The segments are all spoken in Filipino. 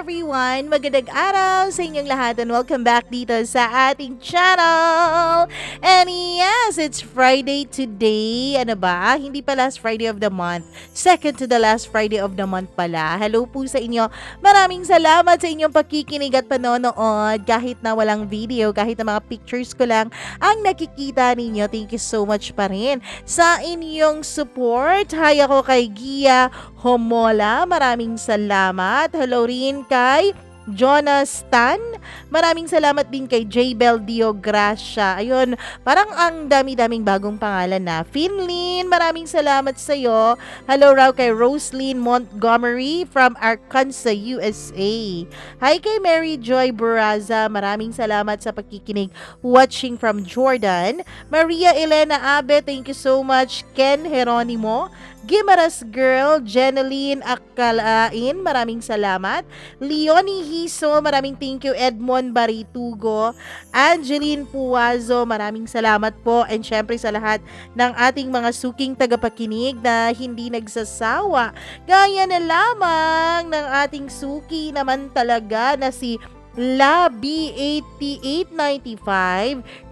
everyone! Magandang araw sa inyong lahat and welcome back dito sa ating channel! And yes, it's Friday today. Ano ba? Hindi pa last Friday of the month. Second to the last Friday of the month pala. Hello po sa inyo. Maraming salamat sa inyong pakikinig at panonood. Kahit na walang video, kahit na mga pictures ko lang ang nakikita ninyo. Thank you so much pa rin sa inyong support. Hi, ako kay Gia Homola. Maraming salamat. Hello rin kay Jonas Tan. Maraming salamat din kay J-Bel Diogracia. Ayun, parang ang dami-daming bagong pangalan na. Finlin, maraming salamat sa iyo. Hello raw kay Roslyn Montgomery from Arkansas, USA. Hi kay Mary Joy Buraza. Maraming salamat sa pagkikinig. Watching from Jordan. Maria Elena Abe, thank you so much. Ken Heronimo. Gimaras Girl, Jeneline Akalain, maraming salamat. Leonie Hiso, maraming thank you. Edmond Baritugo, Angeline Puwazo, maraming salamat po. And syempre sa lahat ng ating mga suking tagapakinig na hindi nagsasawa. Gaya na lamang ng ating suki naman talaga na si La B8895,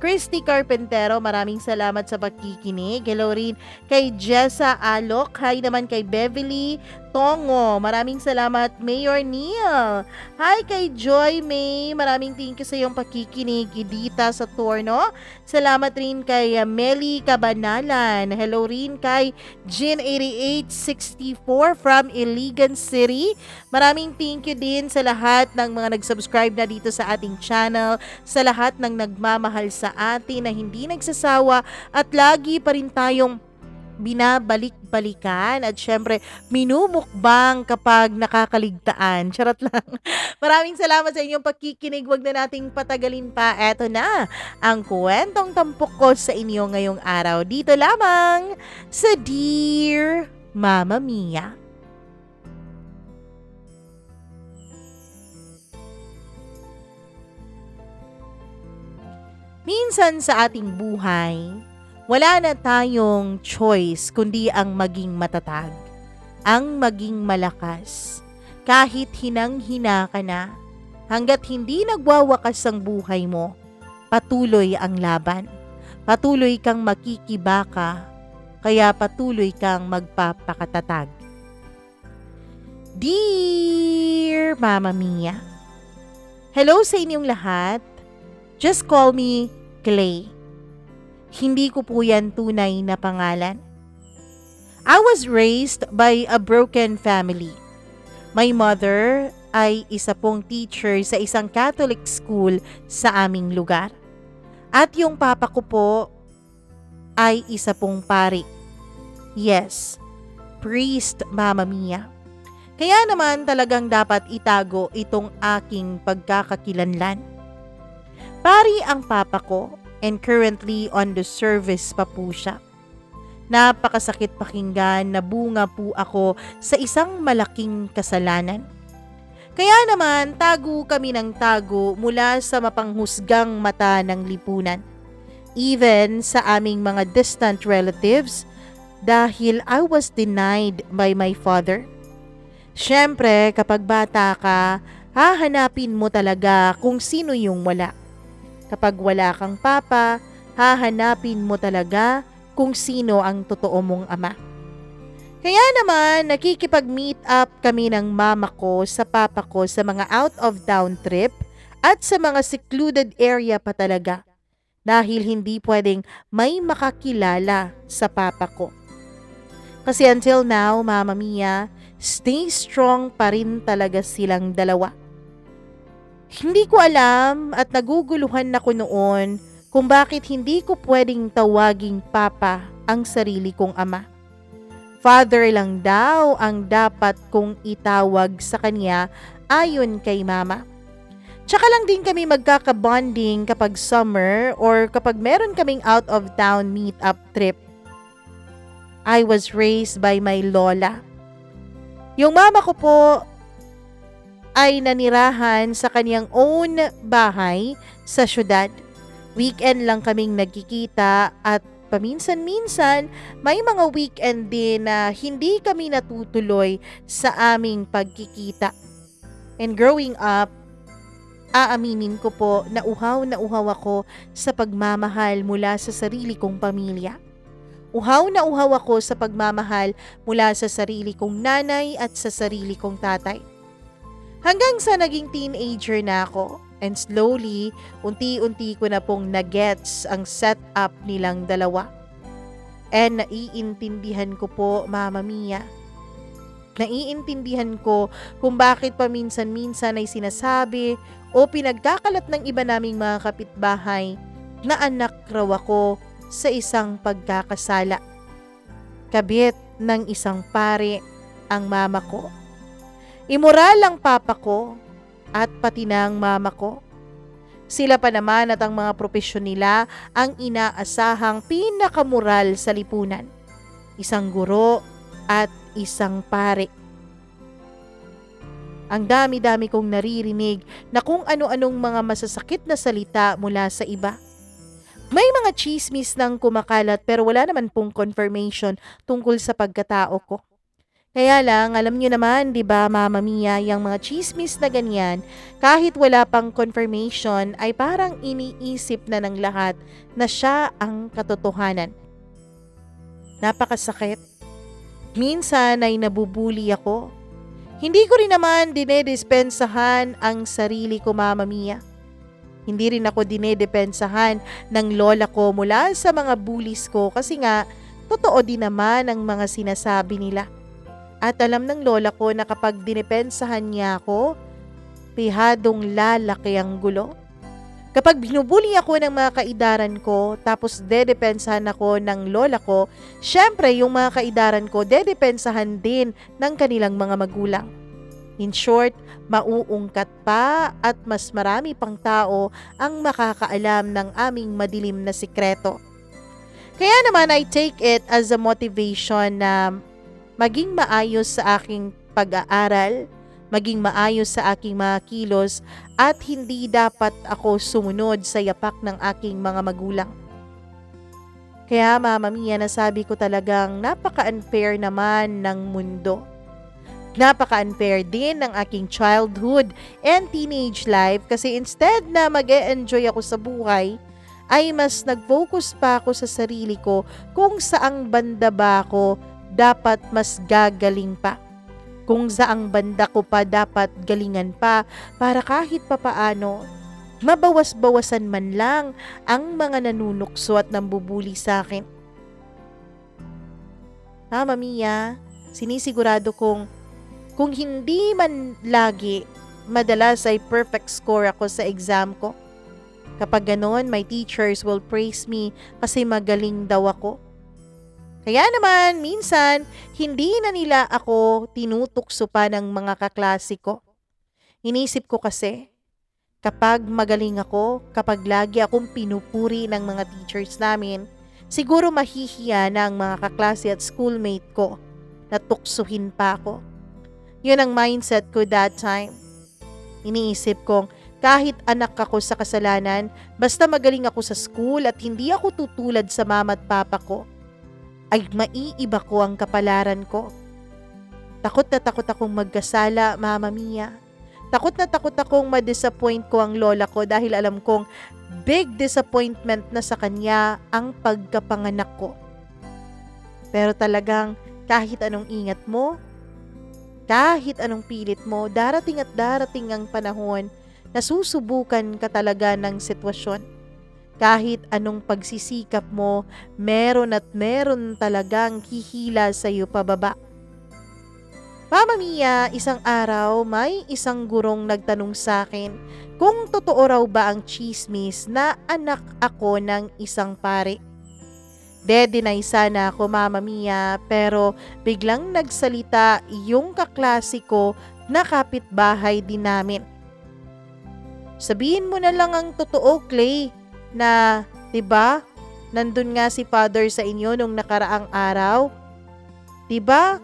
Christy Carpentero, maraming salamat sa pagkikinig. Hello rin kay Jessa Alok. Hi naman kay Beverly Tongo, maraming salamat. Mayor Neil. Hi kay Joy May, maraming thank you sa iyong pakikinig. Edita Saturno, salamat rin kay Meli Cabanalan. Hello rin kay Jin8864 from Iligan City. Maraming thank you din sa lahat ng mga nag-subscribe na dito sa ating channel, sa lahat ng nagmamahal sa atin na hindi nagsasawa at lagi pa rin tayong binabalik-balikan at syempre minumukbang kapag nakakaligtaan. Charot lang. Maraming salamat sa inyong pagkikinig. Huwag na nating patagalin pa. Eto na ang kwentong tampok ko sa inyo ngayong araw. Dito lamang sa Dear Mama Mia. Minsan sa ating buhay, wala na tayong choice kundi ang maging matatag, ang maging malakas. Kahit hinang-hina ka na, hanggat hindi nagwawakas ang buhay mo, patuloy ang laban. Patuloy kang makikibaka, kaya patuloy kang magpapakatatag. Dear Mama Mia, hello sa inyong lahat. Just call me Clay. Hindi ko po yan tunay na pangalan. I was raised by a broken family. My mother ay isa pong teacher sa isang Catholic school sa aming lugar. At yung papa ko po ay isa pong pari. Yes, priest, Mama Mia. Kaya naman talagang dapat itago itong aking pagkakakilanlan. Pari ang papa ko and currently on the service pa po siya. Napakasakit pakinggan na bunga po ako sa isang malaking kasalanan. Kaya naman tago kami ng tago mula sa mapanghusgang mata ng lipunan. Even sa aming mga distant relatives dahil I was denied by my father. Siyempre kapag bata ka, hahanapin mo talaga kung sino yung wala. Kapag wala kang papa, hahanapin mo talaga kung sino ang totoo mong ama. Kaya naman, nakikipag-meet up kami ng mama ko sa papa ko sa mga out-of-town trip at sa mga secluded area pa talaga dahil hindi pwedeng may makakilala sa papa ko. Kasi until now, Mama Mia, stay strong pa rin talaga silang dalawa. Hindi ko alam at naguguluhan ako noon kung bakit hindi ko pwedeng tawaging papa ang sarili kong ama. Father lang daw ang dapat kong itawag sa kanya ayon kay mama. Tsaka lang din kami magkakabonding kapag summer or kapag meron kaming out of town meet-up trip. I was raised by my lola. Yung mama ko po ay nanirahan sa kanyang own bahay sa syudad. Weekend lang kaming nagkikita at paminsan-minsan may mga weekend din na hindi kami natutuloy sa aming pagkikita. And growing up, aaminin ko po na uhaw ako sa pagmamahal mula sa sarili kong pamilya. Uhaw na uhaw ako sa pagmamahal mula sa sarili kong nanay at sa sarili kong tatay. Hanggang sa naging teenager na ako, and slowly, unti-unti ko na pong nagets ang setup nilang dalawa. And naiintindihan ko po, Mama Mia. Naiintindihan ko kung bakit paminsan-minsan ay sinasabi o pinagkakalat ng iba naming mga kapitbahay na anak raw ako sa isang pagkakasala. Kabit ng isang pare ang mama ko. Immoral ang papa ko at pati na ang mama ko. Sila pa naman at ang mga propesyon nila ang inaasahang pinakamoral sa lipunan. Isang guro at isang pare. Ang dami-dami kong naririnig na kung ano-anong mga masasakit na salita mula sa iba. May mga chismis nang kumakalat pero wala naman pong confirmation tungkol sa pagkatao ko. Kaya lang, alam niyo naman, di ba, Mama Mia, yung mga chismis na ganyan, kahit wala pang confirmation, ay parang iniisip na ng lahat na siya ang katotohanan. Napakasakit. Minsan ay nabubuli ako. Hindi ko rin naman dinedispensahan ang sarili ko, Mama Mia. Hindi rin ako dinedepensahan ng lola ko mula sa mga bullies ko kasi nga, totoo din naman ang mga sinasabi nila. At alam ng lola ko na kapag dinepensahan niya ako, pihadong lalaki ang gulo. Kapag binubuli ako ng mga kaidaran ko, tapos dedepensahan ako ng lola ko, syempre yung mga kaidaran ko dedepensahan din ng kanilang mga magulang. In short, mauungkat pa at mas marami pang tao ang makakaalam ng aming madilim na sikreto. Kaya naman I take it as a motivation na maging maayos sa aking pag-aaral, maging maayos sa aking mga kilos at hindi dapat ako sumunod sa yapak ng aking mga magulang. Kaya Mama Mia, nasabi ko talagang napaka-unfair naman ng mundo. Napaka-unfair din ng aking childhood and teenage life kasi instead na mag-e-enjoy ako sa buhay, ay mas nag-focus pa ako sa sarili ko kung saang banda ba ako dapat mas gagaling pa. Kung saang banda ko pa dapat galingan pa para kahit papaano, mabawas-bawasan man lang ang mga nanunukso at nambubuli sa akin. Mama Mia, sinisigurado kong kung hindi man lagi, madalas ay perfect score ako sa exam ko. Kapag ganon, my teachers will praise me kasi magaling daw ako. Kaya naman, minsan, hindi na nila ako tinutukso pa ng mga kaklase ko. Inisip ko kasi, kapag magaling ako, kapag lagi akong pinupuri ng mga teachers namin, siguro mahihiya na ang mga kaklase at schoolmate ko na tuksuhin pa ako. Yun ang mindset ko that time. Iniisip kong kahit anak ako sa kasalanan, basta magaling ako sa school at hindi ako tutulad sa mama at papa ko, ay maiiba ko ang kapalaran ko. Takot na takot akong magkasala, Mama Mia. Takot na takot akong ma-disappoint ko ang lola ko dahil alam kong big disappointment na sa kanya ang pagkapanganak ko. Pero talagang kahit anong ingat mo, kahit anong pilit mo, darating at darating ang panahon na susubukan ka talaga ng sitwasyon. Kahit anong pagsisikap mo, meron at meron talagang hihila sa iyo pababa. Mama Mia, isang araw may isang gurong nagtanong sa akin kung totoo raw ba ang chismis na anak ako ng isang pare. De-deny sana ako, Mama Mia, pero biglang nagsalita yung kaklase ko na kapitbahay din namin. Sabihin mo na lang ang totoo, Clay, na 'di ba? Nandun nga si Father sa inyo nung nakaraang araw. 'Di ba?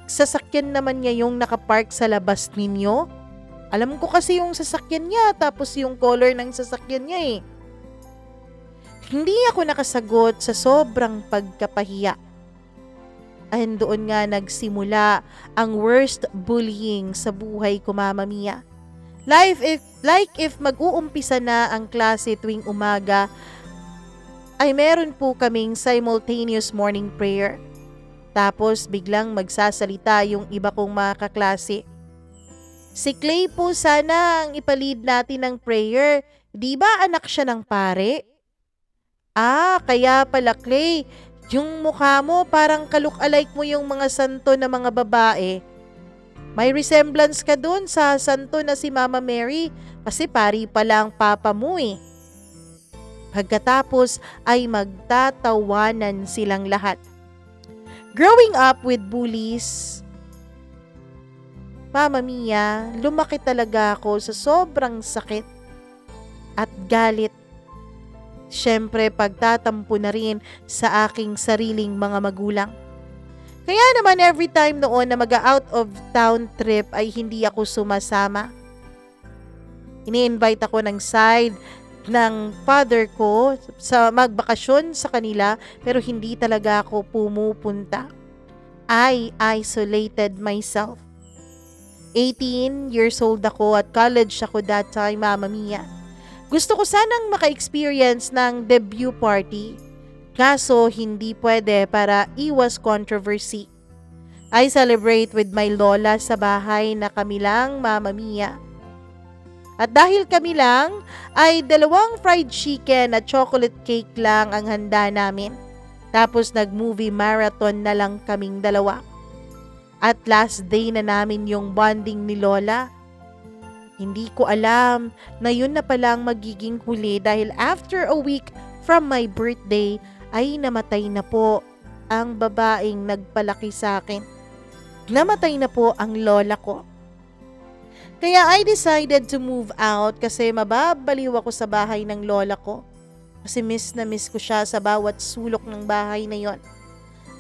Sasakyan naman niya yung nakapark sa labas ninyo. Alam ko kasi yung sasakyan niya tapos yung color ng sasakyan niya eh. Hindi ako nakasagot sa sobrang pagkapahiya. And doon nga nagsimula ang worst bullying sa buhay ko, Mama Mia. Like if mag-uumpisa na ang klase tuwing umaga, ay meron po kaming simultaneous morning prayer. Tapos biglang magsasalita yung iba kong mga kaklase. Si Clay po sana ang ipalead natin ng prayer. Di ba anak siya ng pare? Ah, kaya pala Clay, yung mukha mo parang kalook-alike mo yung mga santo na mga babae. May resemblance ka dun sa santo na si Mama Mary kasi pari pala ang papa mo eh. Pagkatapos ay magtatawanan silang lahat. Growing up with bullies, Mama Mia, lumaki talaga ako sa sobrang sakit at galit. Siyempre pagtatampo na rin sa aking sariling mga magulang. Kaya naman every time noon na mag-out of town trip ay hindi ako sumasama. Ini-invite ako ng side ng father ko sa magbakasyon sa kanila pero hindi talaga ako pumupunta. I isolated myself. 18 years old ako at college ako that time, Mama Mia. Gusto ko sanang maka-experience ng debut party. Kaso hindi pwede para iwas controversy. I celebrate with my lola sa bahay na kami lang, Mama Mia. At dahil kami lang, ay 2 fried chicken at chocolate cake lang ang handa namin. Tapos nag-movie marathon na lang kaming 2. At last day na namin yung bonding ni Lola. Hindi ko alam na yun na palang magiging huli dahil after a week from my birthday ay namatay na po ang babaeng nagpalaki sa akin. Namatay na po ang lola ko. Kaya I decided to move out kasi mababaliw ako sa bahay ng lola ko. Kasi miss na miss ko siya sa bawat sulok ng bahay na yon.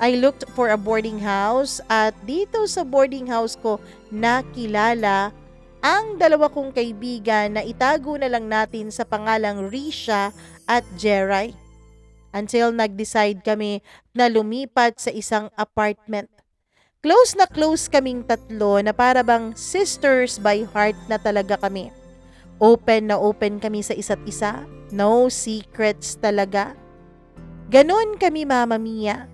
I looked for a boarding house at dito sa boarding house ko nakilala ang 2 kong kaibigan na itago na lang natin sa pangalang Risha at Jeray. Until nag-decide kami na lumipat sa isang apartment. Close na close kaming 3 na para bang sisters by heart na talaga kami. Open na open kami sa isa't isa. No secrets talaga. Ganon kami, Mama Mia.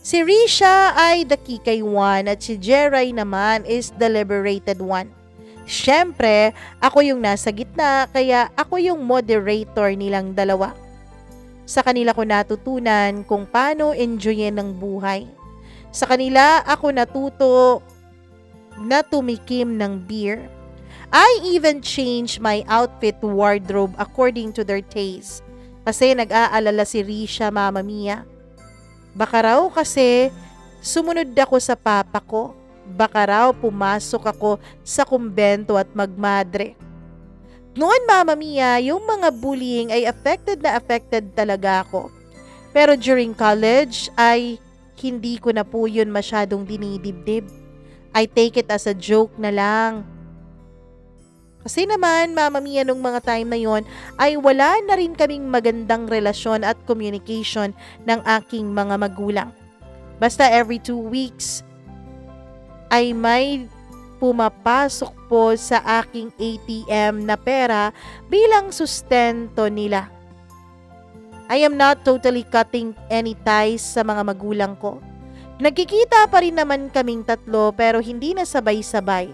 Si Risha ay the kikay one at si Jeray naman is the liberated one. Siyempre, ako yung nasa gitna kaya ako yung moderator nilang 2. Sa kanila ko natutunan kung paano enjoyin ang buhay. Sa kanila ako natuto na tumikim ng beer. I even changed my outfit wardrobe according to their taste. Kasi nag-aalala si Risha, Mama Mia. Baka raw kasi sumunod ako sa papa ko. Baka raw pumasok ako sa kumbento at magmadre. Noon, Mama Mia, yung mga bullying ay affected talaga ako. Pero during college ay hindi ko na po yun masyadong dinidibdib. I take it as a joke na lang. Kasi naman, Mama Mia, nung mga time na yon ay wala na rin kaming magandang relasyon at communication ng aking mga magulang. Basta every 2 weeks ay may pumapasok po sa aking ATM na pera bilang sustento nila. I am not totally cutting any ties sa mga magulang ko. Nagkikita pa rin naman kaming 3 pero hindi na sabay-sabay.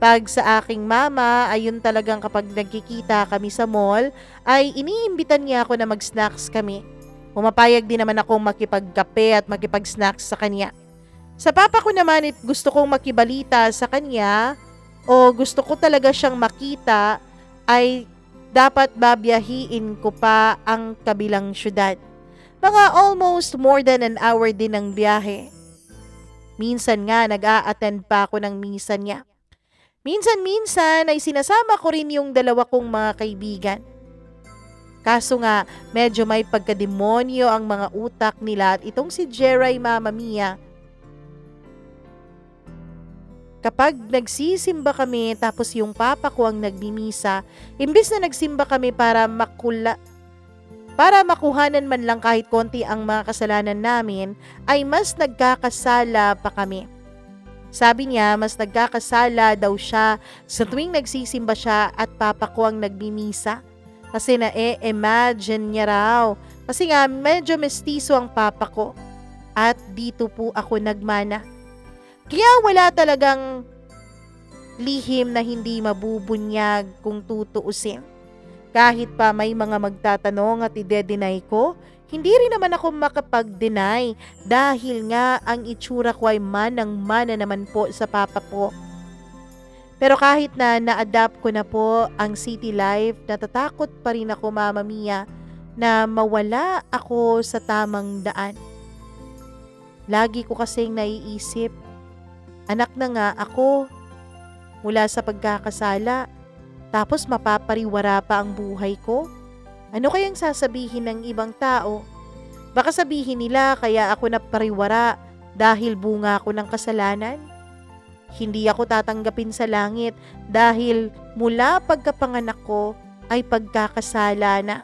Pag sa aking mama, ayun talagang kapag nagkikita kami sa mall, ay iniimbitan niya ako na mag-snacks kami. Pumapayag din naman akong makipagkape at makipag-snacks sa kanya. Sa papa ko naman, gusto kong makibalita sa kanya o gusto ko talaga siyang makita ay dapat babiyahiin ko pa ang kabilang syudad. Mga almost more than an hour din ang biyahe. Minsan nga nag-a-attend pa ako ng misa niya. Minsan-minsan ay sinasama ko rin yung 2 kong mga kaibigan. Kaso nga medyo may pagkademonyo ang mga utak nila at itong si Jeray, Mama Mia. Kapag nagsisimba kami tapos yung papa ko ang nagmimisa, imbis na nagsimba kami para Para makuhanan man lang kahit konti ang mga kasalanan namin, ay mas nagkakasala pa kami. Sabi niya, mas nagkakasala daw siya sa tuwing nagsisimba siya at papa ko ang nagmimisa. Kasi na-imagine niya raw. Kasi nga, medyo mestizo ang papa ko. At dito po ako nagmana. Kaya wala talagang lihim na hindi mabubunyag kung tutuusin. Kahit pa may mga magtatanong at ide-deny ko, hindi rin naman ako makapag-deny dahil nga ang itsura ko ay manang-mana naman po sa papa po. Pero kahit na na-adapt ko na po ang city life, natatakot pa rin ako, Mama Mia, na mawala ako sa tamang daan. Lagi ko kasing naiisip, anak na nga ako mula sa pagkakasala, tapos mapapariwara pa ang buhay ko. Ano kayang sasabihin ng ibang tao? Baka sabihin nila kaya ako napariwara dahil bunga ako ng kasalanan. Hindi ako tatanggapin sa langit dahil mula pagkapanganak ko ay pagkakasala na.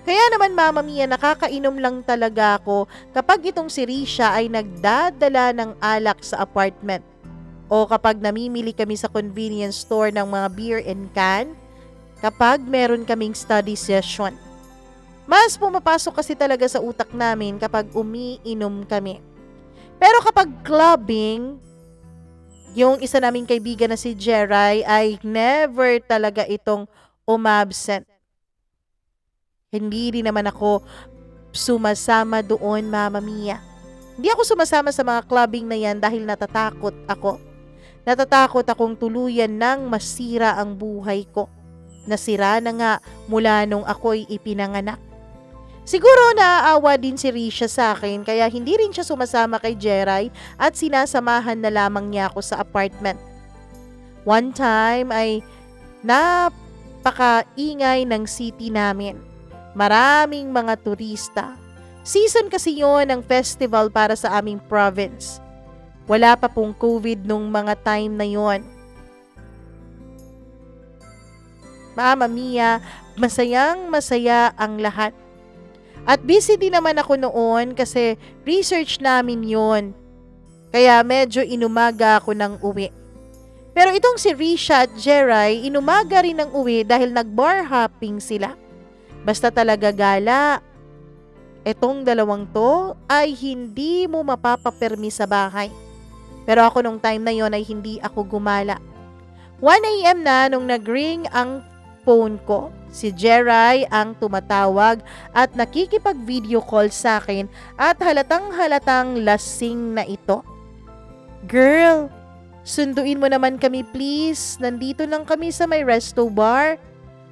Kaya naman, Mama Mia, nakakainom lang talaga ako kapag itong si Risha ay nagdadala ng alak sa apartment. O kapag namimili kami sa convenience store ng mga beer and can, kapag meron kaming study session. Mas pumapasok kasi talaga sa utak namin kapag umiinom kami. Pero kapag clubbing, yung isa naming kaibigan na si Jeray ay never talaga itong umabsent. Hindi rin naman ako sumasama doon, Mama Mia. Hindi ako sumasama sa mga clubbing na yan dahil natatakot ako. Natatakot akong tuluyan nang masira ang buhay ko. Nasira na nga mula nung ako'y ipinanganak. Siguro naaawa din si Risha sa akin kaya hindi rin siya sumasama kay Jeray at sinasamahan na lamang niya ako sa apartment. One time ay napakaingay ng city namin. Maraming mga turista. Season kasi yon ng festival para sa aming province. Wala pa pong COVID nung mga time na yon. Mama Mia, masayang masaya ang lahat. At busy din naman ako noon kasi research namin yon. Kaya medyo inumaga ako ng uwi. Pero itong si Risha at Jeray, inumaga rin ng uwi dahil nag-bar hopping sila. Basta talaga gala. Etong dalawang to ay hindi mo mapapapermi sa bahay. Pero ako nung time na yon ay hindi ako gumala. 1 AM na nung nag-ring ang phone ko. Si Jeray ang tumatawag at nakikipag-video call sa akin at halatang lasing na ito. Girl, sunduin mo naman kami please. Nandito lang kami sa may resto bar.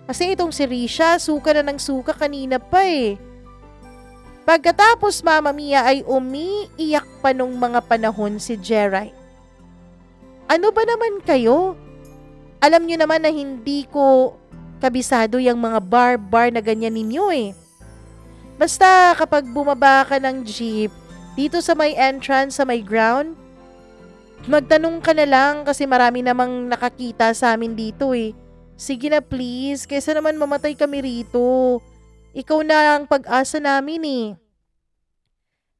Kasi itong si Risha, suka na ng suka kanina pa eh. Pagkatapos, Mama Mia, ay umiiyak pa nung mga panahon si Jeray. Ano ba naman kayo? Alam nyo naman na hindi ko kabisado yung mga bar na ganyan ninyo eh. Basta kapag bumaba ka ng jeep, dito sa may entrance, sa may ground, magtanong ka na lang kasi marami namang nakakita sa amin dito eh. Sige na please, kaysa naman mamatay kami rito. Ikaw na ang pag-asa namin eh.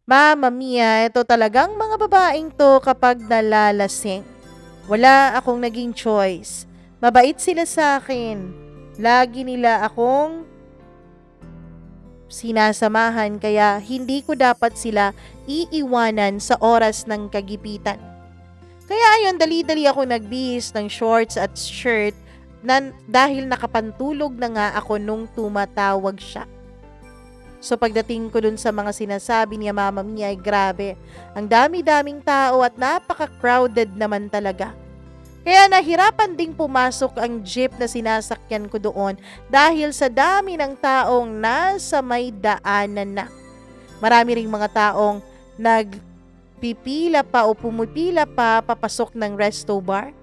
Mama Mia, ito talagang mga babaeng to kapag nalalasing. Wala akong naging choice. Mabait sila sa akin. Lagi nila akong sinasamahan kaya hindi ko dapat sila iiwanan sa oras ng kagipitan. Kaya ayun, dali-dali ako nagbihis ng shorts at shirt dahil nakapantulog na nga ako nung tumatawag siya. So pagdating ko dun sa mga sinasabi niya, Mama Mia, ay grabe. Ang dami-daming tao at napaka-crowded naman talaga. Kaya nahirapan ding pumasok ang jeep na sinasakyan ko doon dahil sa dami ng taong nasa may daanan na. Marami ring mga taong nagpipila pa o pumipila pa papasok ng resto bar.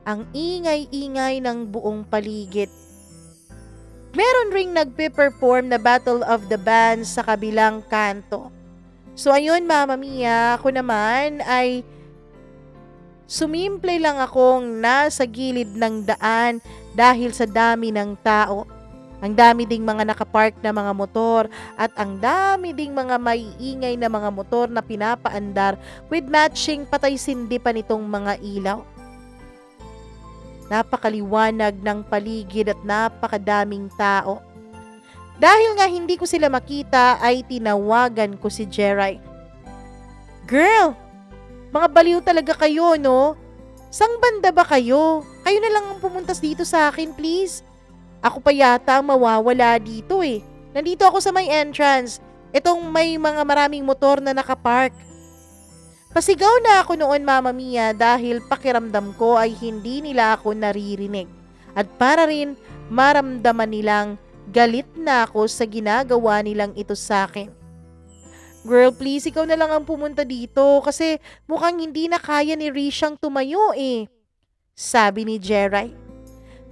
Ang ingay-ingay ng buong paligid. Meron ring nagpe-perform na Battle of the Bands sa kabilang kanto. So ayun, Mama Mia, ako naman ay sumimple lang akong nasa gilid ng daan dahil sa dami ng tao. Ang dami ding mga nakapark na mga motor at ang dami ding mga maiingay na mga motor na pinapaandar with matching patay sindi pa nitong mga ilaw. Napakaliwanag ng paligid at napakadaming tao. Dahil nga hindi ko sila makita ay tinawagan ko si Jeray. Girl, mga baliw talaga kayo, no? Sang banda ba kayo? Kayo na lang ang pumuntas dito sa akin, please. Ako pa yata ang mawawala dito eh. Nandito ako sa may entrance. Itong may mga maraming motor na nakapark. Pasigaw na ako noon, Mama Mia, dahil pakiramdam ko ay hindi nila ako naririnig. At para rin maramdaman nilang galit na ako sa ginagawa nilang ito sa akin. Girl, please, ikaw na lang ang pumunta dito kasi mukhang hindi na kaya ni Rishang tumayo eh. Sabi ni Jeray.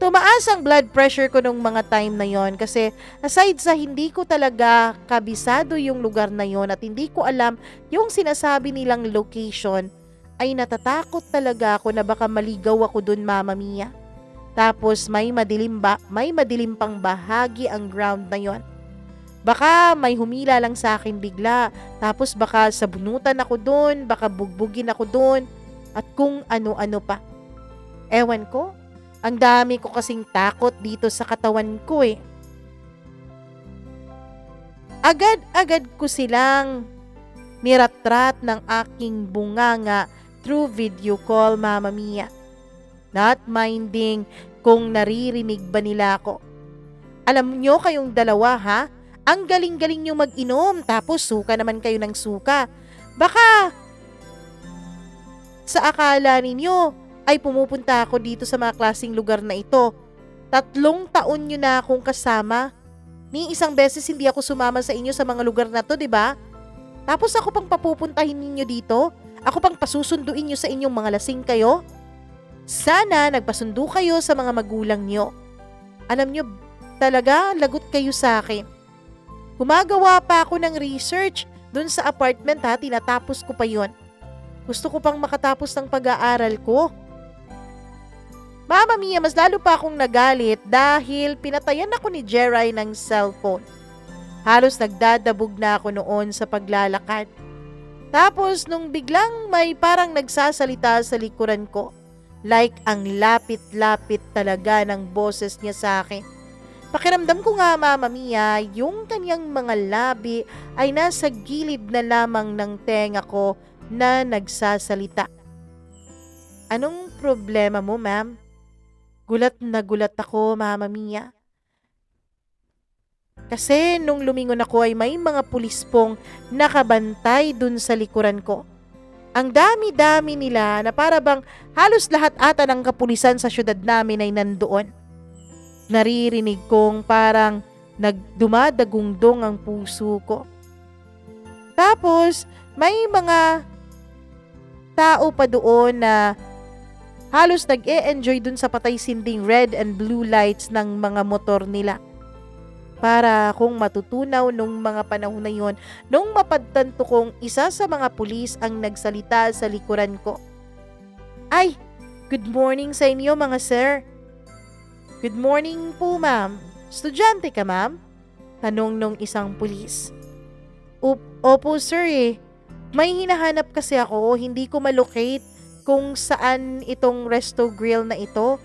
Tumaas ang blood pressure ko nung mga time na yon kasi aside sa hindi ko talaga kabisado yung lugar na yon at hindi ko alam yung sinasabi nilang location, ay natatakot talaga ako na baka maligaw ako dun, Mama Mia. Tapos may madilim pang bahagi ang ground na yon. Baka may humila lang sa akin bigla, tapos baka sabunutan ako dun, baka bugbugin ako dun, at kung ano-ano pa. Ewan ko. Ang dami ko kasing takot dito sa katawan ko eh. Agad-agad ko silang niratrat ng aking bunganga through video call, Mama Mia. Not minding kung naririnig ba nila ako. Alam nyo kayong dalawa ha? Ang galing-galing nyo mag-inom tapos suka naman kayo ng suka. Baka sa akala ninyo ay pumupunta ako dito sa mga klaseng lugar na ito. 3 taon nyo na akong kasama. Ni isang beses hindi ako sumama sa inyo sa mga lugar na to, di ba? Tapos ako pang papupuntahin ninyo dito? Ako pang pasusunduin nyo sa inyong mga lasing kayo? Sana nagpasundo kayo sa mga magulang nyo. Alam nyo, talaga lagot kayo sa akin. Gumagawa pa ako ng research dun sa apartment ha, tinatapos ko pa yon. Gusto ko pang makatapos ng pag-aaral ko. Mama Mia, mas lalo pa akong nagalit dahil pinatayan ako ni Jeray ng cellphone. Halos nagdadabog na ako noon sa paglalakad. Tapos nung biglang may parang nagsasalita sa likuran ko, like ang lapit-lapit talaga ng boses niya sa akin. Pakiramdam ko nga, Mama Mia, yung kanyang mga labi ay nasa gilid na lamang ng tenga ko na nagsasalita. Anong problema mo, ma'am? Gulat na gulat ako, Mama Mia. Kasi nung lumingon ako ay may mga pulis pong nakabantay dun sa likuran ko. Ang dami-dami nila na para bang halos lahat ata ng kapulisan sa syudad namin ay nandoon. Naririnig kong parang nagdumadagungdong ang puso ko. Tapos may mga tao pa doon na halos nag-e-enjoy dun sa patay sinding red and blue lights ng mga motor nila. Para kung matutunaw nung mga panahon na yon, nung mapadtanto kong isa sa mga pulis ang nagsalita sa likuran ko. Ay, good morning sa inyo mga sir. Good morning po, ma'am. Estudyante ka, ma'am? Tanong nung isang pulis. Opo sir eh. May hinahanap kasi ako, hindi ko malocate kung saan itong resto grill na ito.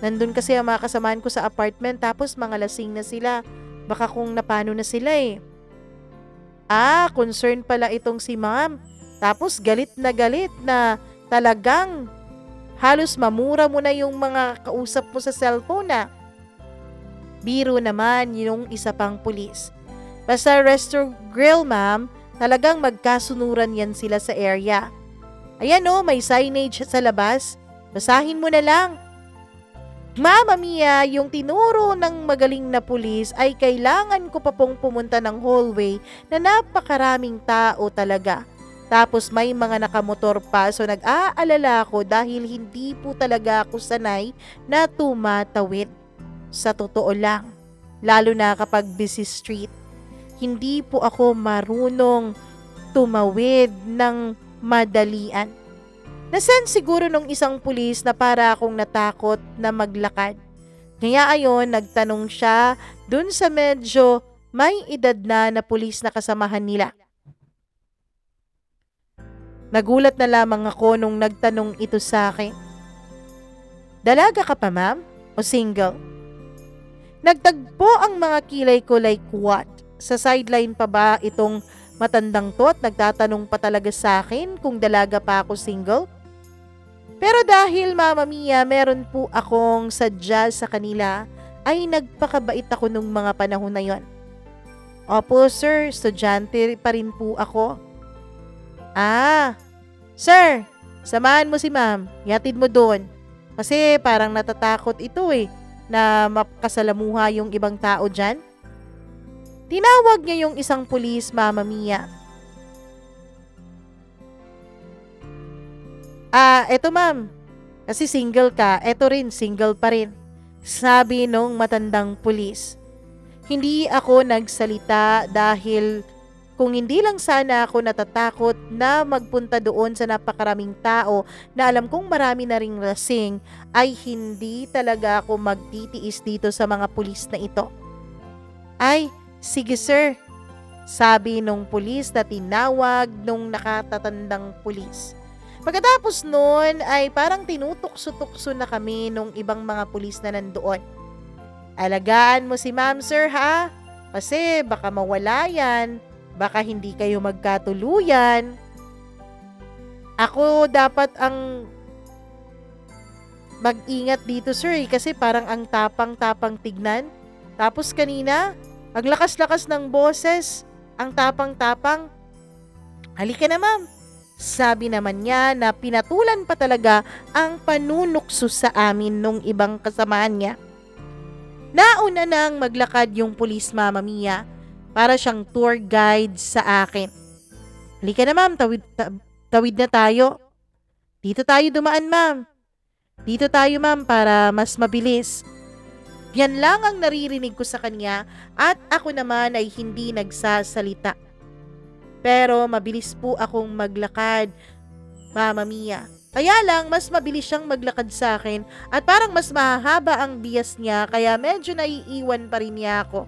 Nandun kasi ang mga kasamahan ko sa apartment tapos mga lasing na sila. Baka kung napano na sila eh. Concern pala itong si ma'am. Tapos galit na talagang halos mamura mo na yung mga kausap mo sa cellphone na. Biro naman yung isa pang pulis. Basta resto grill, ma'am, talagang magkasunuran yan sila sa area. Ayan o, may signage sa labas. Basahin mo na lang. Mama Mia, yung tinuro ng magaling na pulis ay kailangan ko pa pong pumunta ng hallway na napakaraming tao talaga. Tapos may mga nakamotor pa so nag-aalala ako dahil hindi po talaga ako sanay na tumatawid. Sa totoo lang, lalo na kapag busy street. Hindi po ako marunong tumawid ng madalian. Nasense siguro nung isang pulis na para akong natakot na maglakad. Kaya ayon, nagtanong siya dun sa medyo may edad na pulis na kasamahan nila. Nagulat na lamang ako nung nagtanong ito sa akin. Dalaga ka pa, ma'am? O single? Nagtagpo ang mga kilay ko like what? Sa sideline pa ba itong matandang to at nagtatanong pa talaga sa akin kung dalaga pa ako single? Pero dahil Mama Mia, meron po akong sadya sa kanila, ay nagpakabait ako nung mga panahon na yon. Opo sir, estudyante pa rin po ako. Ah, sir, samahan mo si ma'am, yatid mo doon. Kasi parang natatakot ito na makasalamuha yung ibang tao dyan. Tinawag niya yung isang pulis, Mama Mia. Eto ma'am, kasi single ka, eto rin, single pa rin. Sabi nung matandang pulis. Hindi ako nagsalita dahil kung hindi lang sana ako natatakot na magpunta doon sa napakaraming tao na alam kong marami na ring lasing, ay hindi talaga ako magtitiis dito sa mga pulis na ito. Ay, sige sir, sabi nung pulis na tinawag nung nakatatandang pulis. Pagkatapos nun ay parang tinutukso-tukso na kami nung ibang mga pulis na nandoon. Alagaan mo si ma'am sir ha, kasi baka mawala yan, baka hindi kayo magkatuluyan. Ako dapat ang mag-ingat dito sir kasi parang ang tapang-tapang tignan. Tapos kanina, ang lakas-lakas ng boses, ang tapang-tapang. Halika na ma'am. Sabi naman niya na pinatulan pa talaga ang panunukso sa amin nung ibang kasamaan niya. Nauna nang maglakad yung pulis Mama Mia para siyang tour guide sa akin. Halika na ma'am, tawid na tayo. Dito tayo dumaan ma'am. Dito tayo ma'am para mas mabilis. Yan lang ang naririnig ko sa kanya at ako naman ay hindi nagsasalita. Pero mabilis po akong maglakad, Mama Mia. Kaya lang mas mabilis siyang maglakad sa akin at parang mas mahaba ang bias niya kaya medyo naiiwan pa rin niya ako.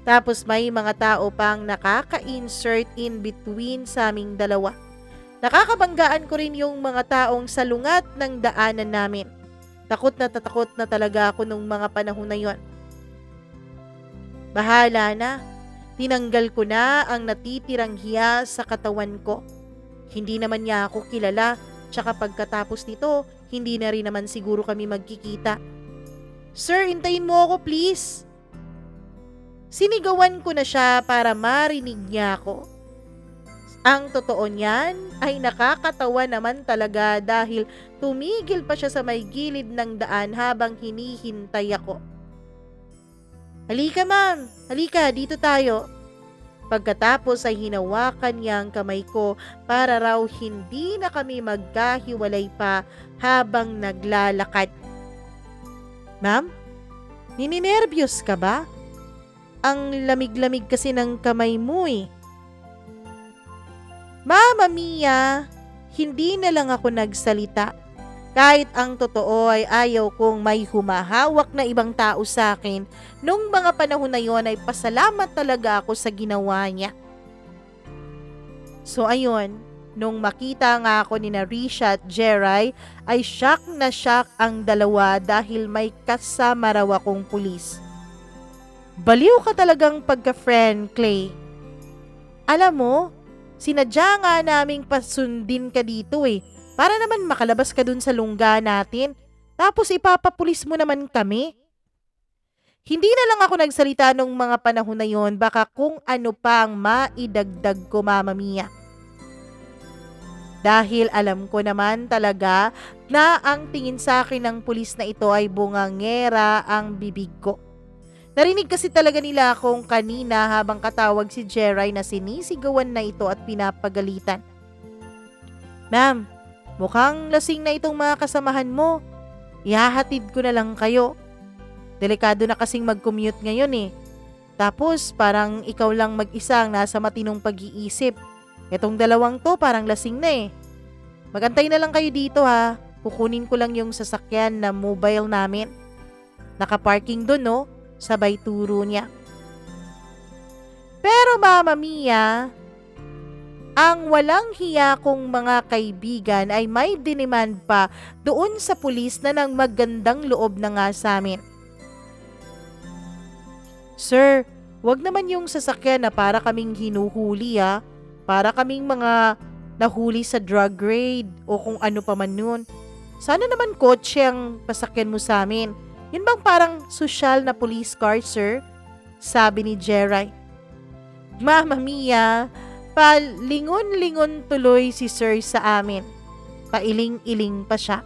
Tapos may mga tao pang nakaka-insert in between sa aming dalawa. Nakakabanggaan ko rin yung mga taong salungat ng daanan namin. Takot na talaga ako nung mga panahon na yon. Bahala na. Tinanggal ko na ang natitirang hiya sa katawan ko. Hindi naman niya ako kilala, tsaka pagkatapos nito, hindi na rin naman siguro kami magkikita. Sir, hintayin mo ako please. Sinigawan ko na siya para marinig niya ako. Ang totoo niyan ay nakakatawa naman talaga dahil tumigil pa siya sa may gilid ng daan habang hinihintay ako. Halika ma'am, halika dito tayo. Pagkatapos ay hinawakan niya ang kamay ko para raw hindi na kami magkahiwalay pa habang naglalakad. Ma'am, nininervyos ka ba? Ang lamig-lamig kasi ng kamay mo Mama Mia, hindi na lang ako nagsalita. Kahit ang totoo ay ayaw kong may humahawak na ibang tao sa akin, nung mga panahon na yon ay pasalamat talaga ako sa ginawa niya. So ayun, nung makita nga ako ni Risha at Jeray, ay shock na shock ang dalawa dahil may kasama raw akong pulis. Baliw ka talagang pagka-friend, Clay. Alam mo, sinadya nga naming pasundin ka dito para naman makalabas ka dun sa lungga natin. Tapos ipapapulis mo naman kami. Hindi na lang ako nagsalita nung mga panahon na yon, baka kung ano pa ang maidagdag ko, Mama Mia. Dahil alam ko naman talaga na ang tingin sa akin ng pulis na ito ay bungangera ang bibig ko. Narinig kasi talaga nila akong kanina habang katawag si Jeray na sinisigawan na ito at pinapagalitan. Ma'am, mukhang lasing na itong mga kasamahan mo. Ihahatid ko na lang kayo. Delikado na kasing mag-commute ngayon Tapos parang ikaw lang mag-isa ang nasa matinong pag-iisip. Etong dalawang to parang lasing na Magantay na lang kayo dito ha. Kukunin ko lang yung sasakyan na mobile namin. Nakaparking doon, no? Sabay turo niya. Pero Mama Mia, ang walang hiya kong mga kaibigan ay may dinemand pa doon sa pulis na ng magandang loob na nga sa amin. Sir, wag naman yung sasakyan na para kaming hinuhuli ha. Para kaming mga nahuli sa drug raid o kung ano pa man nun. Sana naman kotse ang pasakyan mo sa amin. Yun bang parang sosyal na police car, sir? Sabi ni Jeray. Mama Mia, palingon-lingon tuloy si sir sa amin. Pailing-iling pa siya.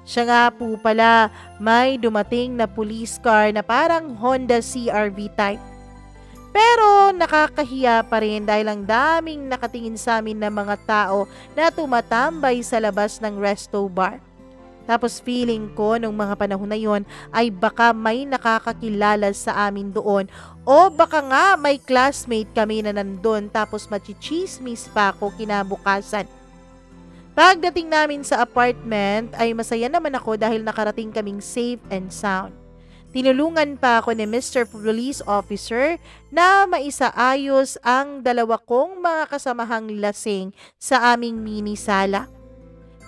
Siya nga po pala, may dumating na police car na parang Honda CR-V type. Pero nakakahiya pa rin dahil ang daming nakatingin sa amin na mga tao na tumatambay sa labas ng resto bar. Tapos feeling ko nung mga panahon na yon ay baka may nakakakilala sa amin doon o baka nga may classmate kami na nandun tapos machichismis pa ako kinabukasan. Pagdating namin sa apartment ay masaya naman ako dahil nakarating kaming safe and sound. Tinulungan pa ako ni Mr. Police Officer na maisaayos ang dalawa kong mga kasamahang lasing sa aming mini sala.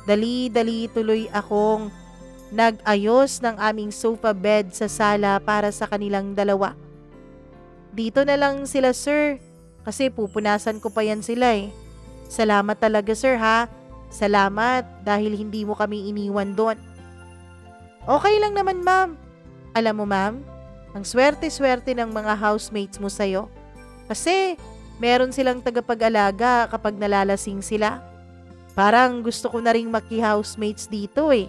Dali-dali tuloy akong nag-ayos ng aming sofa bed sa sala para sa kanilang dalawa. Dito na lang sila sir, kasi pupunasan ko pa yan sila eh. Salamat talaga sir ha. Salamat dahil hindi mo kami iniwan doon. Okay lang naman ma'am. Alam mo ma'am, ang swerte-swerte ng mga housemates mo sa'yo. Kasi meron silang tagapag-alaga kapag nalalasing sila. Parang gusto ko na ring maki-housemates dito eh.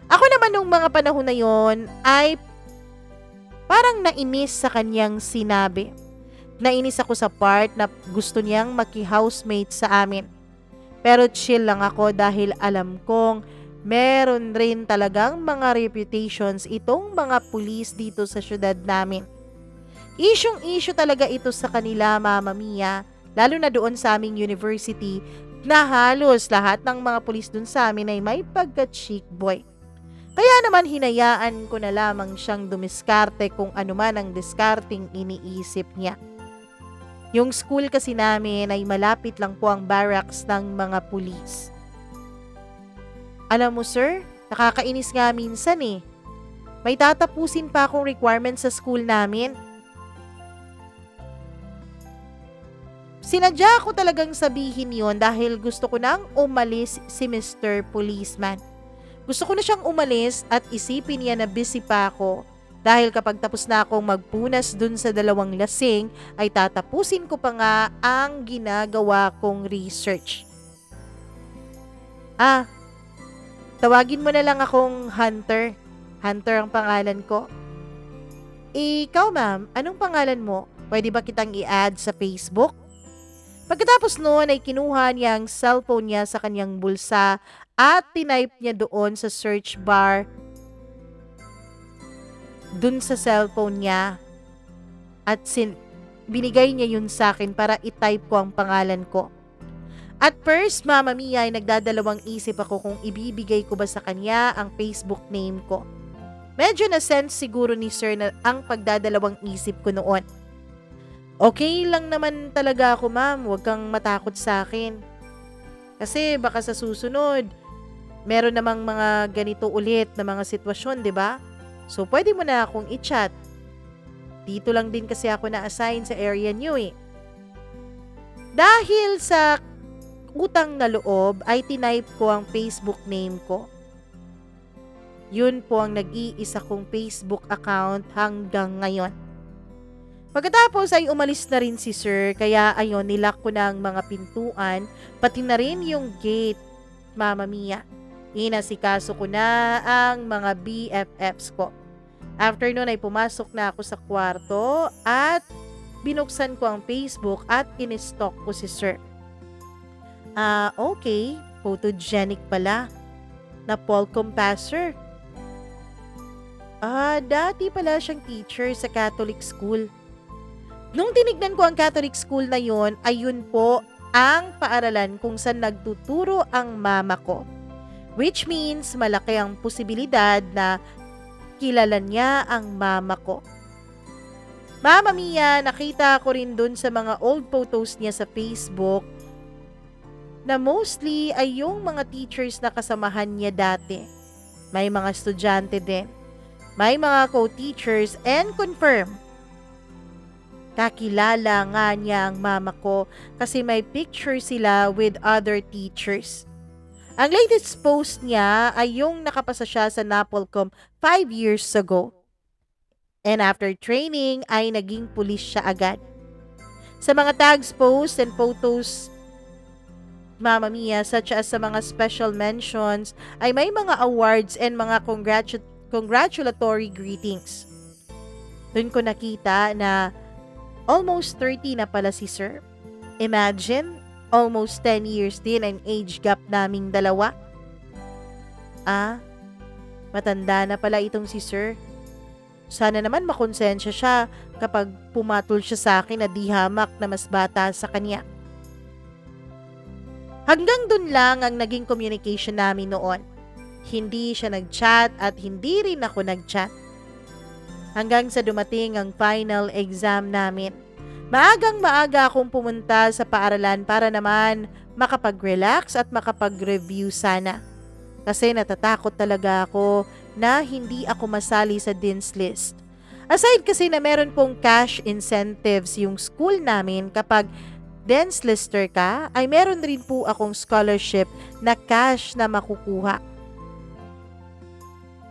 Ako naman nung mga panahon na yon ay parang nainis sa kanyang sinabi. Nainis ako sa part na gusto niyang maki-housemates sa amin. Pero chill lang ako dahil alam kong meron rin talagang mga reputations itong mga pulis dito sa syudad namin. Isyong-issue talaga ito sa kanila, Mama Mia, lalo na doon sa aming university na halos lahat ng mga pulis dun sa amin ay may pagka-chic boy. Kaya naman hinayaan ko na lamang siyang dumiskarte kung ano man ang diskarting iniisip niya. Yung school kasi namin ay malapit lang po ang barracks ng mga pulis. Alam mo sir, nakakainis nga minsan eh. May tatapusin pa akong requirements sa school namin. Sinadya ko talagang sabihin yon dahil gusto ko nang umalis si Mr. Policeman. Gusto ko na siyang umalis at isipin niya na busy pa ako dahil kapag tapos na akong magpunas dun sa dalawang lasing ay tatapusin ko pa nga ang ginagawa kong research. Tawagin mo na lang akong Hunter. Hunter ang pangalan ko. Ikaw ma'am, anong pangalan mo? Pwede ba kitang i-add sa Facebook? Pagkatapos noon ay kinuha niya ang cellphone niya sa kanyang bulsa at tinype niya doon sa search bar dun sa cellphone niya at binigay niya yun sa akin para i-type ko ang pangalan ko. At first, Mama Mia, ay nagdadalawang isip ako kung ibibigay ko ba sa kanya ang Facebook name ko. Medyo na-sense siguro ni Sir na ang pagdadalawang isip ko noon. Okay lang naman talaga ako ma'am, huwag kang matakot sa akin. Kasi baka sa susunod, meron namang mga ganito ulit na mga sitwasyon, di ba? So pwede mo na akong i-chat. Dito lang din kasi ako na-assign sa area niyo eh. Dahil sa utang na loob ay tinype ko ang Facebook name ko. Yun po ang nag-iisa kong Facebook account hanggang ngayon. Pagkatapos ay umalis na rin si Sir kaya ayon nilock ko na ang mga pintuan pati na rin yung gate, Mama Mia. Inasikaso ko na ang mga BFFs ko. After nun ay pumasok na ako sa kwarto at binuksan ko ang Facebook at in-stalk ko si Sir. Okay, photogenic pala. Na Paul Compasser. Dati pala siyang teacher sa Catholic school. Nung tinignan ko ang Catholic school na yon, ay yun po ang paaralan kung saan nagtuturo ang mama ko. Which means malaki ang posibilidad na kilala niya ang mama ko. Mama Mia, nakita ko rin dun sa mga old photos niya sa Facebook na mostly ay yung mga teachers na kasamahan niya dati. May mga estudyante din. May mga co-teachers and confirm. Kakilala nga niya ang mama ko kasi may picture sila with other teachers. Ang latest post niya ay yung nakapasa siya sa NAPOLCOM 5 years ago. And after training ay naging pulis siya agad. Sa mga tags, posts, and photos, Mama Mia, such as sa mga special mentions, ay may mga awards and mga congratulatory greetings. Doon ko nakita na almost 30 na pala si Sir. Imagine, almost 10 years din ang age gap naming dalawa. Matanda na pala itong si Sir. Sana naman makonsensya siya kapag pumatol siya sa akin na di hamak na mas bata sa kanya. Hanggang dun lang ang naging communication namin noon. Hindi siya nag-chat at hindi rin ako nag-chat. Hanggang sa dumating ang final exam namin. Maagang-maaga akong pumunta sa paaralan para naman makapag-relax at makapag-review sana. Kasi natatakot talaga ako na hindi ako masali sa Dean's List. Aside kasi na meron pong cash incentives yung school namin kapag Dean's Lister ka, ay meron rin po akong scholarship na cash na makukuha.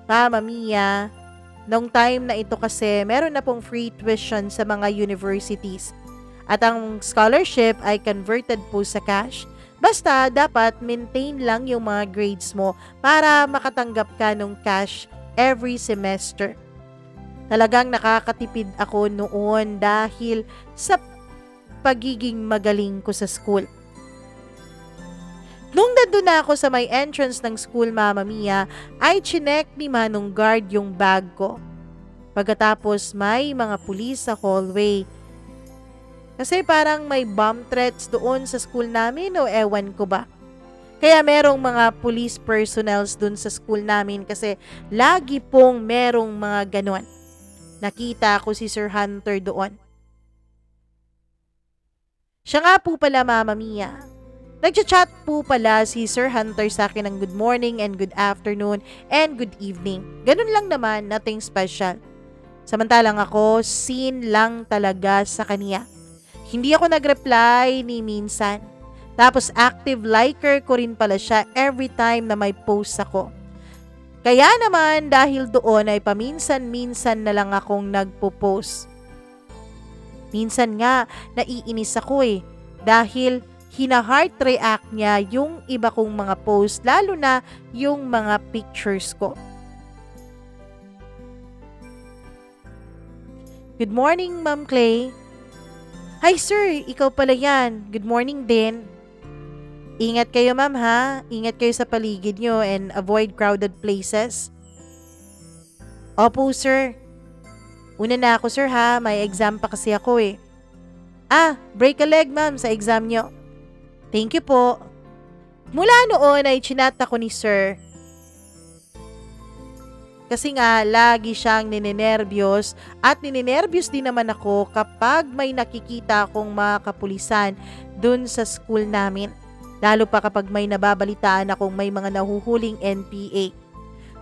Mama Mia, nung time na ito kasi meron na pong free tuition sa mga universities. At ang scholarship ay converted po sa cash. Basta dapat maintain lang yung mga grades mo para makatanggap ka ng cash every semester. Talagang nakakatipid ako noon dahil sa pagiging magaling ko sa school. Nung nandun na ako sa may entrance ng school, Mama Mia, ay chinek ni Manong Guard yung bag ko. Pagkatapos may mga pulis sa hallway. Kasi parang may bomb threats doon sa school namin o ewan ko ba. Kaya merong mga police personnels doon sa school namin kasi lagi pong merong mga ganon. Nakita ko si Sir Hunter doon. Siya nga po pala, Mama Mia. Nagchat-chat po pala si Sir Hunter sa akin ng good morning and good afternoon and good evening. Ganun lang naman, nothing special. Samantalang ako, seen lang talaga sa kanya. Hindi ako nag-reply ni minsan. Tapos active liker ko rin pala siya every time na may post ako. Kaya naman dahil doon ay paminsan-minsan na lang akong nagpo-post. Minsan nga, naiinis ako dahil hina-heart react niya yung iba kong mga post, lalo na yung mga pictures ko. Good morning, Ma'am Clay. Hi sir, ikaw pala yan. Good morning din. Ingat kayo, ma'am ha. Ingat kayo sa paligid nyo and avoid crowded places. Opo sir. Una na ako sir ha, may exam pa kasi ako break a leg ma'am sa exam nyo. Thank you po. Mula noon ay chinat ako ni sir. Kasi nga lagi siyang ninenervyos at ninenervyos din naman ako kapag may nakikita akong mga kapulisan dun sa school namin. Lalo pa kapag may nababalitaan akong may mga nahuhuling NPA.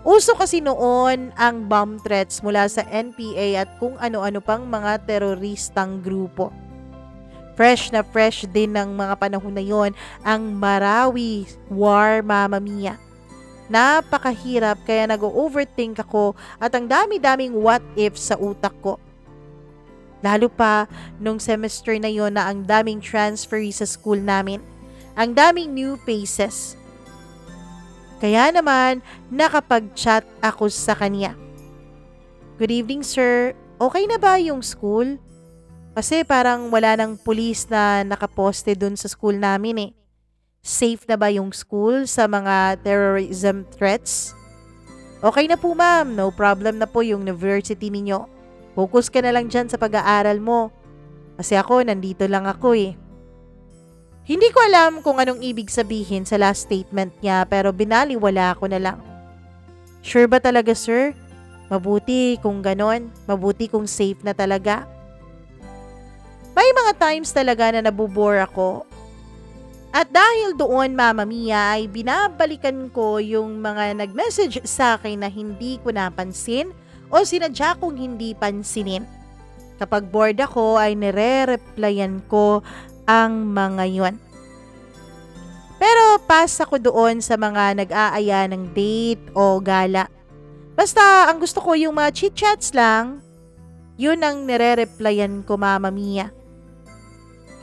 Uso kasi noon ang bomb threats mula sa NPA at kung ano-ano pang mga teroristang grupo. Fresh na fresh din ng mga panahon na yon ang Marawi War, Mama Mia. Napakahirap kaya nag-overthink ako at ang dami-daming what if sa utak ko. Lalo pa nung semester na yon na ang daming transferee sa school namin. Ang daming new faces. Kaya naman, nakapag-chat ako sa kanya. Good evening, sir. Okay na ba yung school? Kasi parang wala nang pulis na nakaposte dun sa school namin Safe na ba yung school sa mga terrorism threats? Okay na po ma'am, no problem na po yung university ninyo. Focus ka na lang dyan sa pag-aaral mo. Kasi ako, nandito lang ako Hindi ko alam kung anong ibig sabihin sa last statement niya pero binaliwala ko na lang. Sure ba talaga, sir? Mabuti kung ganon. Mabuti kung safe na talaga. May mga times talaga na nabubore ako. At dahil doon, Mama Mia, ay binabalikan ko yung mga nag-message sa akin na hindi ko napansin o sinadya kong hindi pansinin. Kapag bored ako ay nire-replyan ko ang mga yon. Pero pass ako doon sa mga nag-aaya ng date o gala. Basta ang gusto ko yung mga chit-chats lang, yun ang nire-replyan ko, Mama Mia.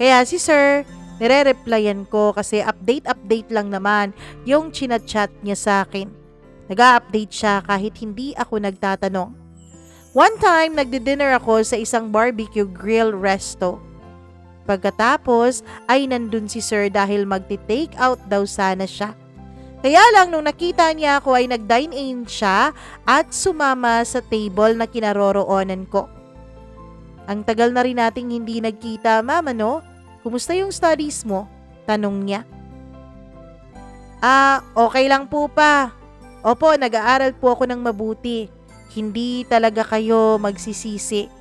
Kaya si sir, nire-replyan ko kasi update lang naman yung chinat-chat niya sa akin. Nag-a-update siya kahit hindi ako nagtatanong. One time, nagdi-dinner ako sa isang barbecue grill resto. Pagkatapos ay nandun si sir dahil magti-take out daw sana siya. Kaya lang nung nakita niya ako ay nag-dine in siya at sumama sa table na kinaroroonan ko. Ang tagal na rin nating hindi nagkita, Mama, no? Kumusta yung studies mo? Tanong niya. Okay lang po pa. Opo, nag-aaral po ako ng mabuti. Hindi talaga kayo magsisisi.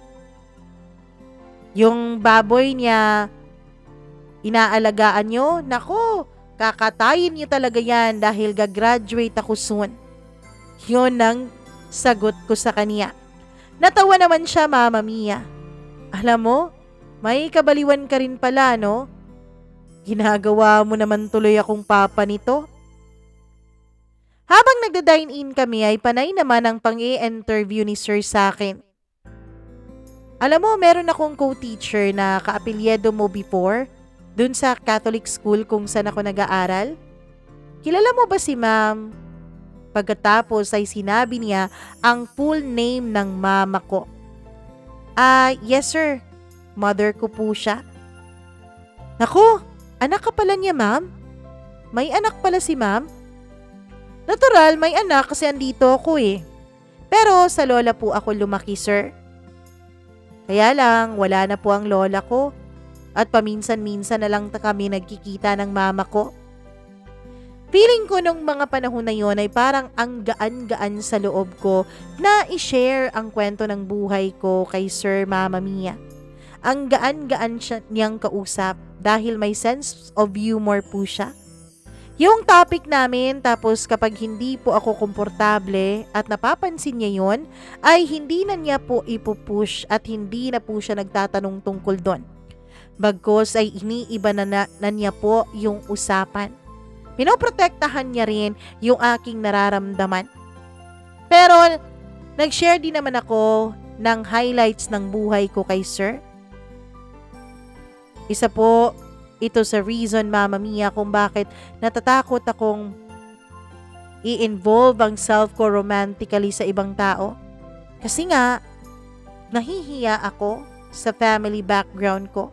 Yung baboy niya, inaalagaan nyo? Nako, kakatayin niyo talaga yan dahil gagraduate ako soon. Yun ang sagot ko sa kanya. Natawa naman siya, Mama Mia. Alam mo, may kabaliwan ka rin pala, no? Ginagawa mo naman tuloy akong papa nito. Habang nagda-dine-in kami ay panay naman ang pang-i-interview ni sir sa akin. Alam mo, meron akong co-teacher na kaapelyedo mo before, dun sa Catholic school kung saan ako nag-aaral. Kilala mo ba si ma'am? Pagkatapos ay sinabi niya ang full name ng mama ko. Yes sir. Mother ko po siya. Naku, anak ka pala niya, ma'am? May anak pala si ma'am? Natural, may anak kasi andito ako eh. Pero sa lola po ako lumaki, sir. Kaya lang, wala na po ang lola ko. At paminsan-minsan na lang kami nagkikita ng mama ko. Feeling ko nung mga panahon na yon ay parang ang gaan-gaan sa loob ko na i-share ang kwento ng buhay ko kay Sir Mama Mia. Ang gaan-gaan niyang kausap dahil may sense of humor po siya. Yung topic namin, tapos kapag hindi po ako komportable at napapansin niya yon, ay hindi na niya po ipupush at hindi na po siya nagtatanong tungkol doon. Bagkos ay iniiba na niya po yung usapan. Pinoprotektahan niya rin yung aking nararamdaman. Pero nag-share din naman ako ng highlights ng buhay ko kay Sir. Isa po ito sa reason, Mama Mia, kung bakit natatakot akong i-involve ang self ko romantically sa ibang tao. Kasi nga, nahihiya ako sa family background ko.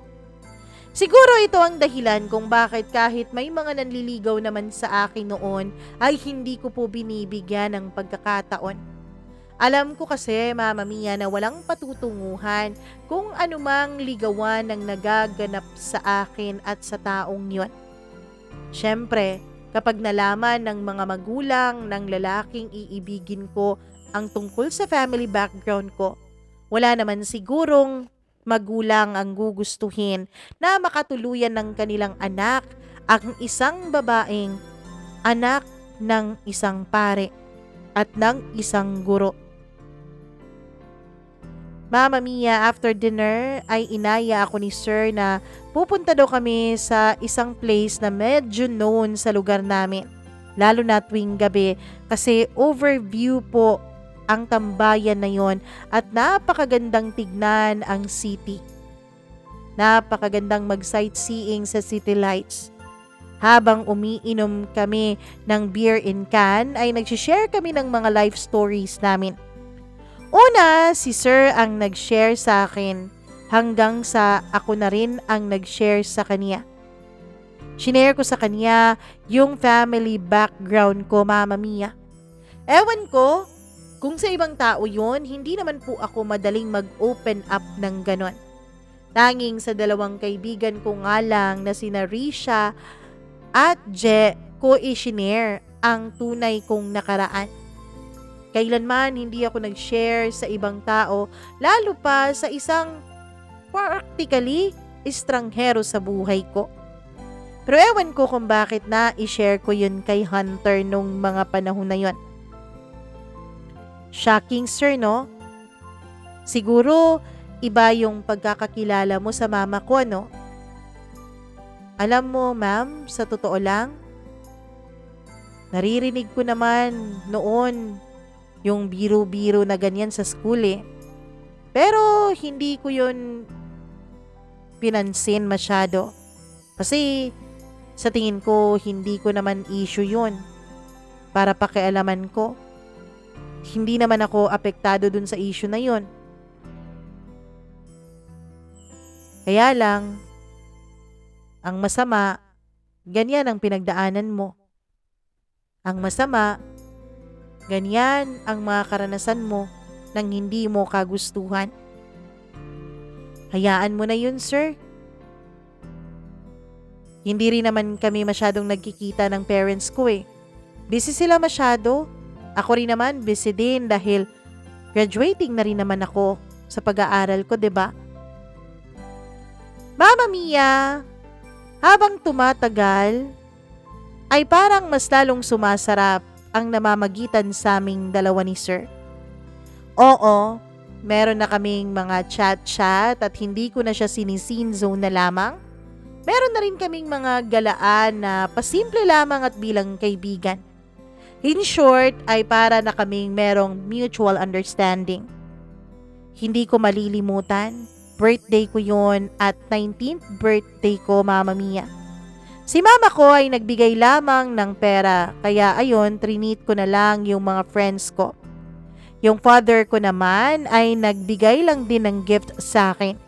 Siguro ito ang dahilan kung bakit kahit may mga nanliligaw naman sa akin noon ay hindi ko po binibigyan ng pagkakataon. Alam ko kasi, Mama Mia, na walang patutunguhan kung anumang ligawan ang nagaganap sa akin at sa taong yon. Siyempre, kapag nalaman ng mga magulang ng lalaking iibigin ko ang tungkol sa family background ko, wala naman sigurong magulang ang gugustuhin na makatuluyan ng kanilang anak ang isang babaeng anak ng isang pare at ng isang guro. Mama Mia, after dinner ay inaya ako ni Sir na pupunta daw kami sa isang place na medyo known sa lugar namin, lalo na tuwing gabi kasi overview po ang tambayan na yon at napakagandang tignan ang city. Napakagandang mag-sightseeing sa city lights. Habang umiinom kami ng beer in can ay nagsishare kami ng mga life stories namin. Una, si Sir ang nag-share sa akin hanggang sa ako na rin ang nag-share sa kanya. Shinare ko sa kanya yung family background ko, Mama Mia. Ewan ko, kung sa ibang tao yun, hindi naman po ako madaling mag-open up ng ganon. Tanging sa dalawang kaibigan ko nga lang na sina Risha at Je ko i-shinare ang tunay kong nakaraan. Kailanman hindi ako nag-share sa ibang tao, lalo pa sa isang practically estranghero sa buhay ko. Pero ewan ko kung bakit na i-share ko yun kay Hunter nung mga panahon na yun. Shocking, sir, no? Siguro, iba yung pagkakakilala mo sa mama ko, no? Alam mo, ma'am, sa totoo lang, naririnig ko naman noon yung biro-biro na ganyan sa school eh. Pero hindi ko yun pinansin masyado. Kasi sa tingin ko, hindi ko naman issue yun para pakialaman ko. Hindi naman ako apektado dun sa issue na yun. Kaya lang, ang masama, ganyan ang pinagdaanan mo. Ang masama, ganyan ang mga karanasan mo nang hindi mo kagustuhan. Hayaan mo na yun, sir. Hindi rin naman kami masyadong nagkikita ng parents ko eh. Busy sila masyado. Ako rin naman busy din dahil graduating na rin naman ako sa pag-aaral ko, 'di ba? Mama Mia, habang tumatagal, ay parang mas lalong sumasarap ang namamagitan sa aming dalawa ni Sir. Oo, meron na kaming mga chat-chat at hindi ko na siya sinisinzone na lamang. Meron na rin kaming mga galaan na pasimple lamang at bilang kaibigan. In short, ay para na kaming merong mutual understanding. Hindi ko malilimutan, birthday ko yon at 19th birthday ko, Mama Mia. Si mama ko ay nagbigay lamang ng pera, kaya ayon, trinit ko na lang yung mga friends ko. Yung father ko naman ay nagbigay lang din ng gift sa akin.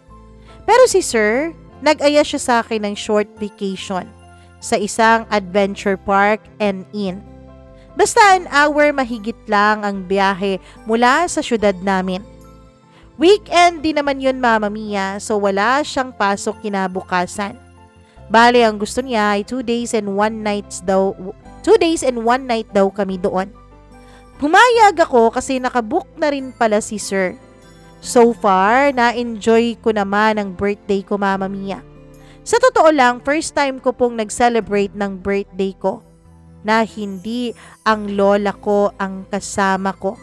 Pero si Sir, nag-aya siya sa akin ng short vacation sa isang adventure park and inn. Basta an hour mahigit lang ang biyahe mula sa syudad namin. Weekend din naman yun, Mama Mia, so wala siyang pasok kinabukasan. Bale, ang gusto niya ay 2 days and 1 night daw kami doon. Pumayag ako kasi nakabook na rin pala si Sir. So far, na-enjoy ko naman ang birthday ko, Mama Mia. Sa totoo lang, first time ko pong nag-celebrate ng birthday ko na hindi ang lola ko ang kasama ko.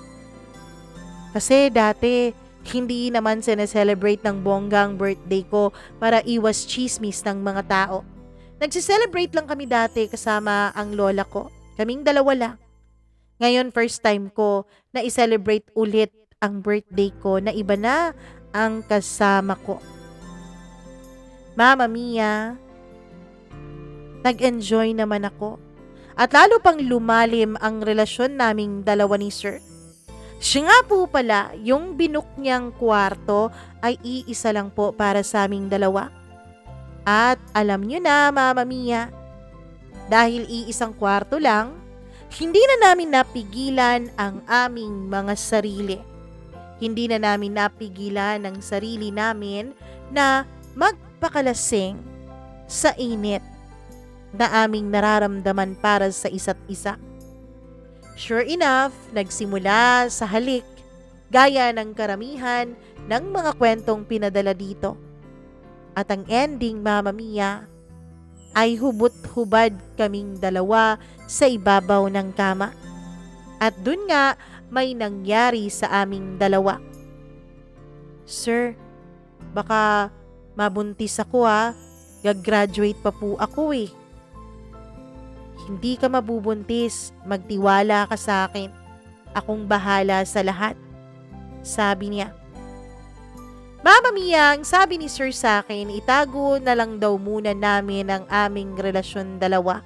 Kasi dati, hindi naman sineselebrate ng bonggang birthday ko para iwas chismis ng mga tao. Nagsiselebrate lang kami dati kasama ang lola ko. Kaming dalawa lang. Ngayon, first time ko na i-celebrate ulit ang birthday ko na iba na ang kasama ko. Mama Mia, nag-enjoy naman ako. At lalo pang lumalim ang relasyon naming dalawa ni Sir. Siya nga po pala, yung binook niyang kwarto ay iisa lang po para sa aming dalawa. At alam niyo na, Mama Mia, dahil iisang kwarto lang, hindi na namin napigilan ang aming mga sarili. Hindi na namin napigilan ang sarili namin na magpakalasing sa init na aming nararamdaman para sa isa't isa. Sure enough, nagsimula sa halik, gaya ng karamihan ng mga kwentong pinadala dito. At ang ending, Mama Mia, ay hubot-hubad kaming dalawa sa ibabaw ng kama. At dun nga, may nangyari sa aming dalawa. Sir, baka mabuntis ako ah. Gag-graduate pa po ako eh. Hindi ka mabubuntis, magtiwala ka sa akin. Akong bahala sa lahat. Sabi niya. Mama Mia, ang sabi ni Sir sa akin, itago na lang daw muna namin ang aming relasyon dalawa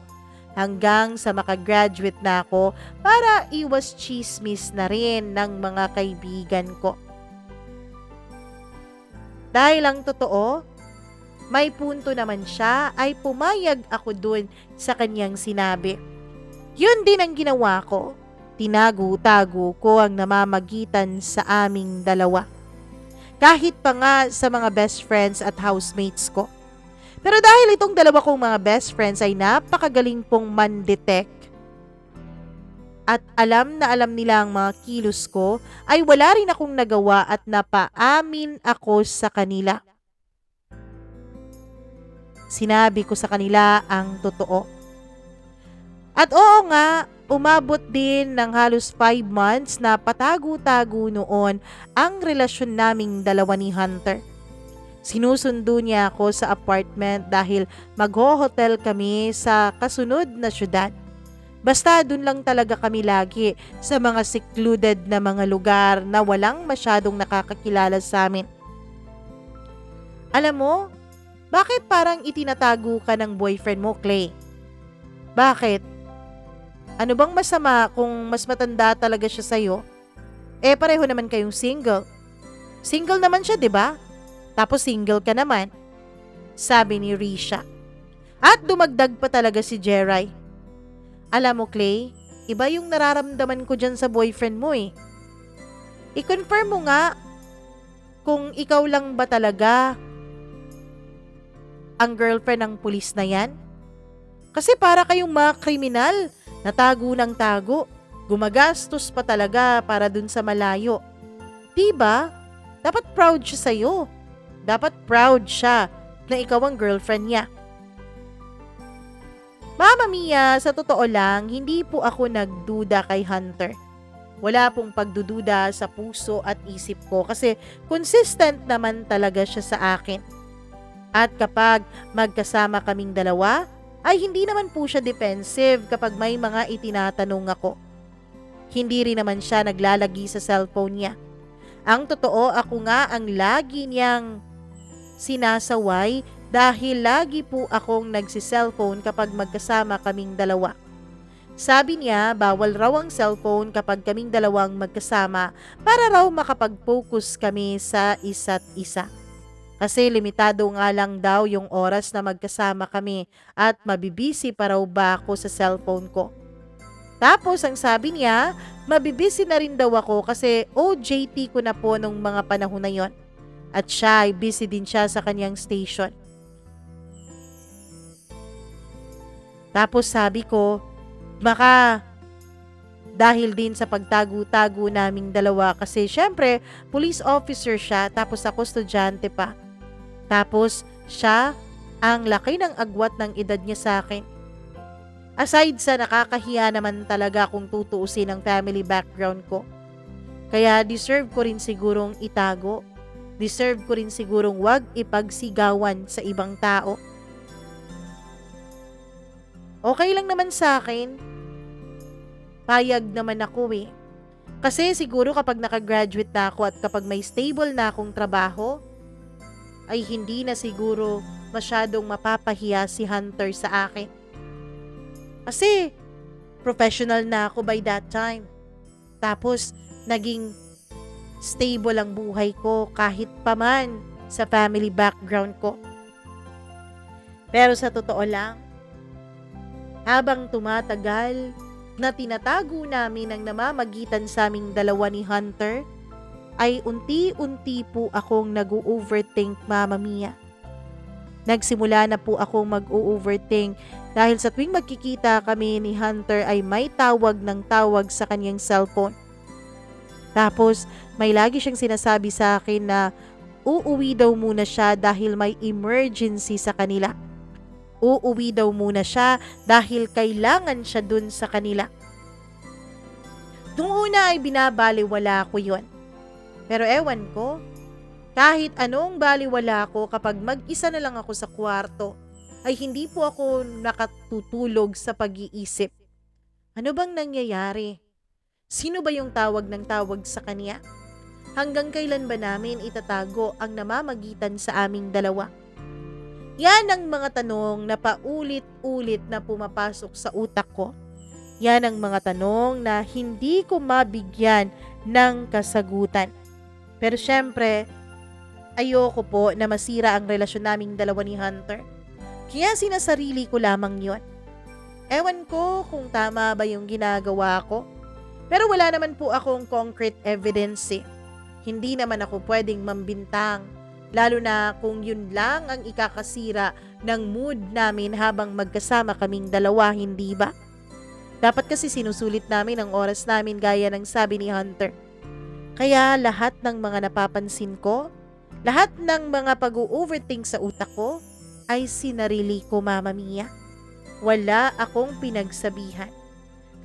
hanggang sa makagraduate na ako para iwas chismis na rin ng mga kaibigan ko. Dahil ang totoo, may punto naman siya ay pumayag ako dun sa kanyang sinabi. Yun din ang ginawa ko. Tinago-tago ko ang namamagitan sa aming dalawa. Kahit pa nga sa mga best friends at housemates ko. Pero dahil itong dalawa kong mga best friends ay napakagaling pong man-detect at alam na alam nila ang mga kilos ko, ay wala rin akong nagawa at napaamin ako sa kanila. Sinabi ko sa kanila ang totoo. At oo nga, umabot din ng halos 5 months na patago-tago noon ang relasyon naming dalawa ni Hunter. Sinusundo niya ako sa apartment dahil magho-hotel kami sa kasunod na syudad. Basta dun lang talaga kami lagi sa mga secluded na mga lugar na walang masyadong nakakakilala sa amin. Alam mo, bakit parang itinatago ka ng boyfriend mo, Clay? Bakit? Ano bang masama kung mas matanda talaga siya sa'yo? Pareho naman kayong single. Single naman siya, di ba? Tapos single ka naman, sabi ni Risha. At dumagdag pa talaga si Jeray. Alam mo, Clay, iba yung nararamdaman ko dyan sa boyfriend mo eh. I-confirm mo nga kung ikaw lang ba talaga ang girlfriend ng pulis na yan. Kasi para kayong mga kriminal, natago ng tago, gumagastos pa talaga para dun sa malayo. Diba? Dapat proud siya sa'yo. Dapat proud siya na ikaw ang girlfriend niya. Mama Mia, sa totoo lang, hindi po ako nagduda kay Hunter. Wala pong pagdududa sa puso at isip ko kasi consistent naman talaga siya sa akin. At kapag magkasama kaming dalawa, ay hindi naman po siya defensive kapag may mga itinatanong ako. Hindi rin naman siya naglalagi sa cellphone niya. Ang totoo, ako nga ang lagi niyang sinasaway dahil lagi po akong nagsi-cellphone kapag magkasama kaming dalawa. Sabi niya, bawal raw ang cellphone kapag kaming dalawang magkasama para raw makapag-focus kami sa isa't isa. Kasi limitado nga lang daw yung oras na magkasama kami at mabibisi pa raw ba ako sa cellphone ko. Tapos ang sabi niya, mabibisi na rin daw ako kasi OJT ko na po nung mga panahon na yon. At siya ay busy din siya sa kanyang station. Tapos sabi ko, baka dahil din sa pagtago-tago naming dalawa kasi syempre, police officer siya tapos ako estudyante pa. Tapos siya, ang laki ng agwat ng edad niya sa akin. Aside sa nakakahiya naman talaga kung tutuusin ang family background ko. Kaya deserve ko rin sigurong itago. Deserve ko rin sigurong wag ipagsigawan sa ibang tao. Okay lang naman sa akin. Payag naman ako eh. Kasi siguro kapag nakagraduate na ako at kapag may stable na akong trabaho, ay hindi na siguro masyadong mapapahiya si Hunter sa akin. Kasi professional na ako by that time. Tapos naging stable ang buhay ko kahit pa man sa family background ko. Pero sa totoo lang, habang tumatagal na tinatago namin ang namamagitan sa aming dalawa ni Hunter, ay unti-unti po akong nag-overthink, Mama Mia. Nagsimula na po akong mag-overthink dahil sa tuwing magkikita kami ni Hunter ay may tawag ng tawag sa kanyang cellphone. Tapos may lagi siyang sinasabi sa akin na uuwi daw muna siya dahil may emergency sa kanila. Uuwi daw muna siya dahil kailangan siya dun sa kanila. Nung una ay binabaliwala ko yon. Pero ewan ko, kahit anong baliwala ko kapag mag-isa na lang ako sa kwarto, ay hindi po ako nakatutulog sa pag-iisip. Ano bang nangyayari? Sino ba yung tawag ng tawag sa kanya? Hanggang kailan ba namin itatago ang namamagitan sa aming dalawa? Yan ang mga tanong na paulit-ulit na pumapasok sa utak ko. Yan ang mga tanong na hindi ko mabigyan ng kasagutan. Pero syempre, ayoko po na masira ang relasyon naming dalawa ni Hunter. Kaya sinasarili ko lamang yon. Ewan ko kung tama ba yung ginagawa ko. Pero wala naman po akong concrete evidence eh. Hindi naman ako pwedeng mambintang, lalo na kung yun lang ang ikakasira ng mood namin habang magkasama kaming dalawa, hindi ba? Dapat kasi sinusulit namin ang oras namin gaya ng sabi ni Hunter. Kaya lahat ng mga napapansin ko, lahat ng mga pag-overthink sa utak ko ay sinarili ko, Mama Mia. Wala akong pinagsabihan.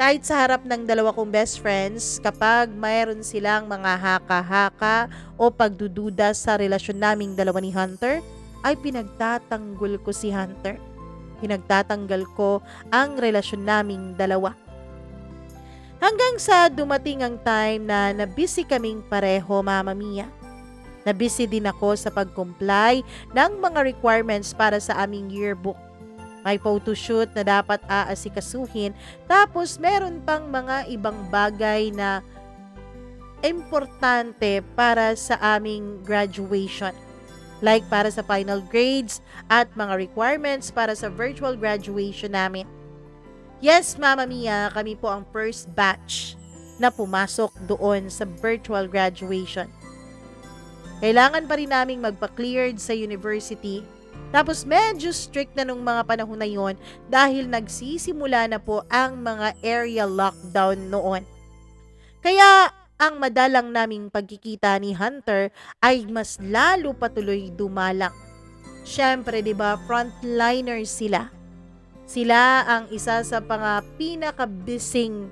Kahit sa harap ng dalawa kong best friends, kapag mayroon silang mga haka-haka o pagdududa sa relasyon naming dalawa ni Hunter, ay pinagtatanggol ko si Hunter. Pinagtatanggal ko ang relasyon naming dalawa. Hanggang sa dumating ang time na nabisi kaming pareho, Mama Mia. Nabisi din ako sa pag-comply ng mga requirements para sa aming yearbook. May photoshoot na dapat aasikasuhin, tapos meron pang mga ibang bagay na importante para sa aming graduation. Like para sa final grades at mga requirements para sa virtual graduation namin. Yes, Mama Mia, kami po ang first batch na pumasok doon sa virtual graduation. Kailangan pa rin naming magpa-cleared sa university. Tapos medyo strict na nung mga panahon na yon dahil nagsisimula na po ang mga area lockdown noon. Kaya ang madalang naming pagkikita ni Hunter ay mas lalo patuloy dumalang. Siyempre, 'di ba, frontliners sila. Sila ang isa sa mga pinakabising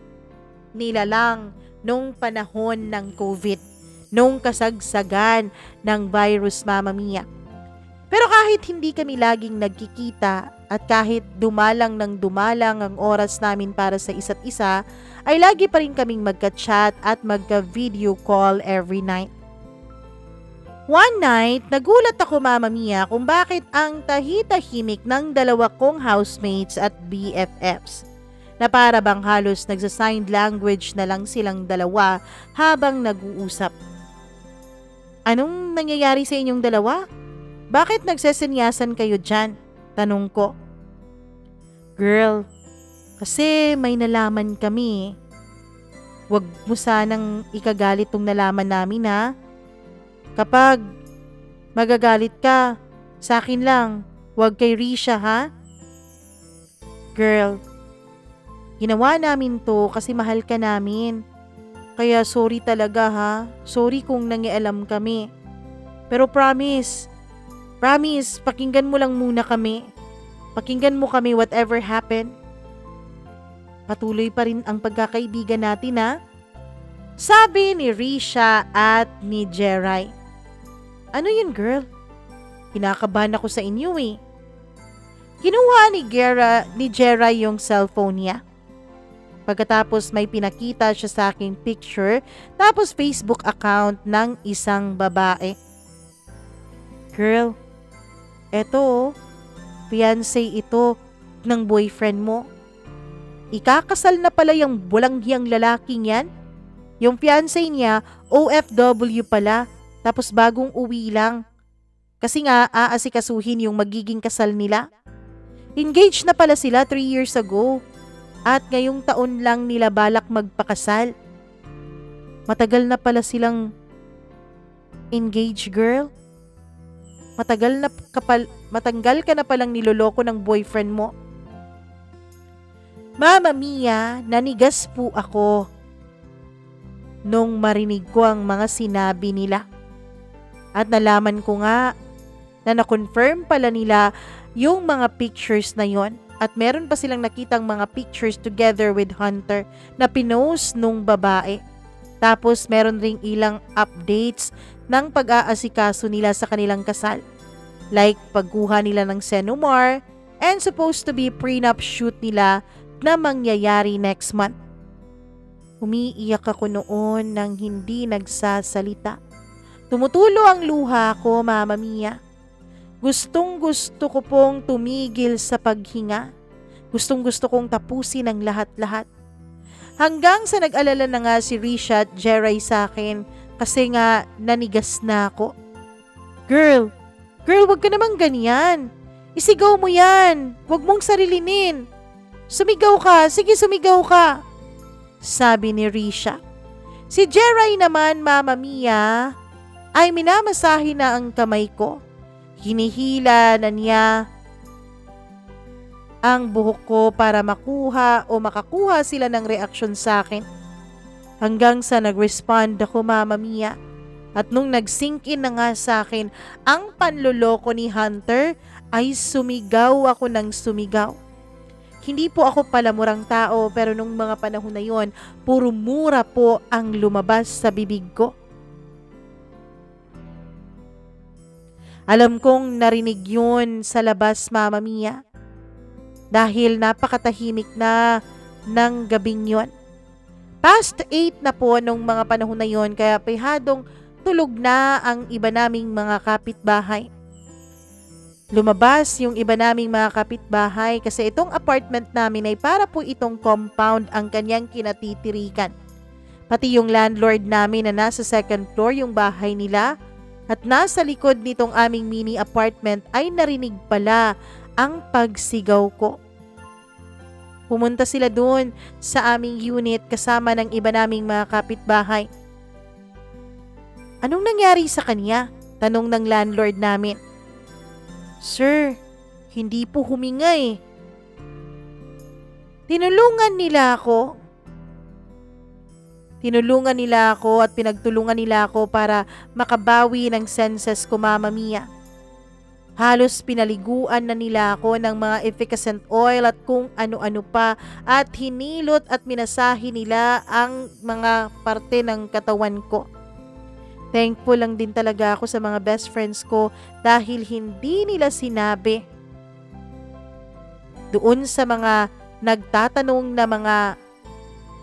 nilalang nung panahon ng COVID, nung kasagsagan ng virus, Mama Mia. Pero kahit hindi kami laging nagkikita at kahit dumalang ng dumalang ang oras namin para sa isa't isa, ay lagi pa rin kaming magka-chat at magka-video call every night. One night, nagulat ako, Mama Mia, kung bakit ang tahitahimik ng dalawa kong housemates at BFFs, na para bang halos nagsa-sign language na lang silang dalawa habang nag-uusap. Anong nangyayari sa inyong dalawa? Bakit nagsesenyasan kayo dyan? Tanong ko. Girl, kasi may nalaman kami. Huwag mo sanang ikagalit tong nalaman namin, ha? Kapag magagalit ka, sa akin lang, huwag kay Risha, ha? Girl, ginawa namin to kasi mahal ka namin. Kaya sorry talaga, ha? Sorry kung nangialam kami. Pero promise, pakinggan mo lang muna kami. Pakinggan mo kami whatever happened. Patuloy pa rin ang pagkakaibigan natin, ha? Sabi ni Risha at ni Jeray. Ano yun, girl? Kinakabahan ako sa inyo, eh. Kinuha ni Jeray yung cellphone niya. Pagkatapos may pinakita siya sa aking picture, tapos Facebook account ng isang babae. Girl, eto, fiancé ito ng boyfriend mo. Ikakasal na pala yung bulanghiyang lalaking yan. Yung fiancé niya, OFW pala, tapos bagong uwi lang. Kasi nga, aasikasuhin yung magiging kasal nila. Engaged na pala sila 3 years ago. At ngayong taon lang nila balak magpakasal. Matagal na pala silang engaged, girl. Matanggal ka na palang niloloko ng boyfriend mo. Mama Mia, nanigas po ako nung marinig ko ang mga sinabi nila. At nalaman ko nga na na-confirm pala nila yung mga pictures na yon. At meron pa silang nakitang mga pictures together with Hunter na pinost nung babae. Tapos meron ring ilang updates ng pag-aasikaso nila sa kanilang kasal. Like pagkuha nila ng Senomar and supposed to be prenup shoot nila na mangyayari next month. Umiiyak ako noon nang hindi nagsasalita. Tumutulo ang luha ko, Mama Mia. Gustong-gusto ko pong tumigil sa paghinga. Gustong-gusto kong tapusin ang lahat-lahat. Hanggang sa nag-alala na nga si Risha at Jeray sa akin kasi nga nanigas na ako. Girl, wag ka namang ganyan. Isigaw mo yan. Wag mong sarilinin. Sumigaw ka. Sige, sumigaw ka. Sabi ni Risha. Si Jeray naman, Mama Mia, ay minamasahe na ang kamay ko. Hinihila na niya ang buhok ko para makuha o makakuha sila ng reaksyon sa akin. Hanggang sa nag-respond ako, Mama Mia. At nung nag-sink in na nga sa akin ang panloloko ni Hunter, ay sumigaw ako ng sumigaw. Hindi po ako palamurang tao, pero nung mga panahon na yon, puro mura po ang lumabas sa bibig ko. Alam kong narinig yun sa labas, Mama Mia. Dahil napakatahimik na ng gabing yon. Past 8 na po nung mga panahon na yon, kaya pihadong tulog na ang iba naming mga kapitbahay. Lumabas yung iba naming mga kapitbahay kasi itong apartment namin ay para po itong compound ang kanyang kinatitirikan. Pati yung landlord namin na nasa second floor yung bahay nila at nasa likod nitong aming mini apartment ay narinig pala ang pagsigaw ko. Pumunta sila doon sa aming unit kasama ng iba naming mga kapitbahay. Anong nangyari sa kanya? Tanong ng landlord namin. Sir, hindi po huminga eh. Tinulungan nila ako at pinagtulungan nila ako para makabawi ng senses ko, Mama Mia. Halos pinaliguan na nila ako ng mga efficacent oil at kung ano-ano pa at hinilot at minasahe nila ang mga parte ng katawan ko. Thankful lang din talaga ako sa mga best friends ko dahil hindi nila sinabi. Doon sa mga nagtatanong na mga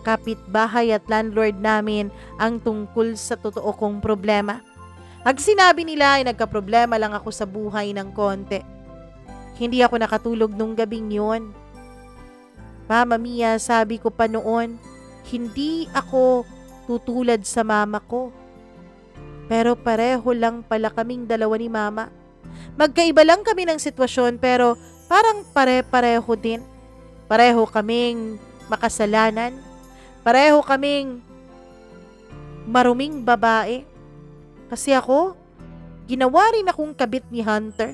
kapitbahay at landlord namin ang tungkol sa totoo kong problema. Ang sinabi nila ay nagkaproblema lang ako sa buhay ng konti. Hindi ako nakatulog nung gabing yun. Mama Mia, sabi ko pa noon, hindi ako tutulad sa mama ko. Pero pareho lang pala kaming dalawa ni Mama. Magkaiba lang kami ng sitwasyon pero parang pare-pareho din. Pareho kaming makasalanan. Pareho kaming maruming babae. Kasi ako, ginawa rin akong kabit ni Hunter.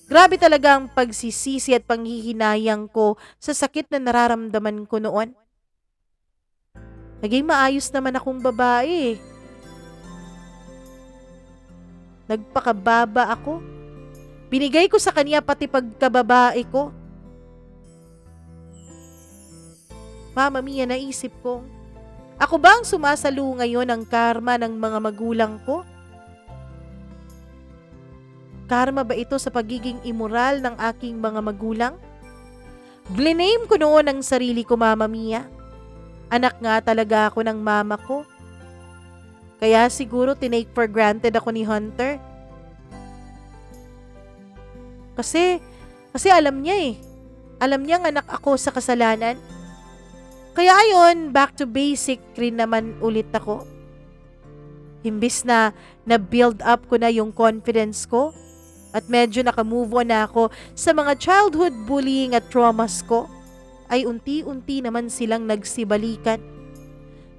Grabe talaga ang pagsisisi at panghihinayang ko sa sakit na nararamdaman ko noon. Naging maayos naman akong babae. Nagpakababa ako. Binigay ko sa kanya pati pagkababae ko. Mama Mia, naisip ko, ako ba ang sumasalo ngayon ng karma ng mga magulang ko? Karma ba ito sa pagiging immoral ng aking mga magulang? Bliname ko noon ang sarili ko, Mama Mia. Anak nga talaga ako ng mama ko. Kaya siguro tinake for granted ako ni Hunter. Kasi alam niya eh. Alam niyang anak ako sa kasalanan. Kaya ayon, back to basic rin naman ulit ako. Imbis na na-build up ko na yung confidence ko at medyo nakamove on na ako sa mga childhood bullying at traumas ko, ay unti-unti naman silang nagsibalikan.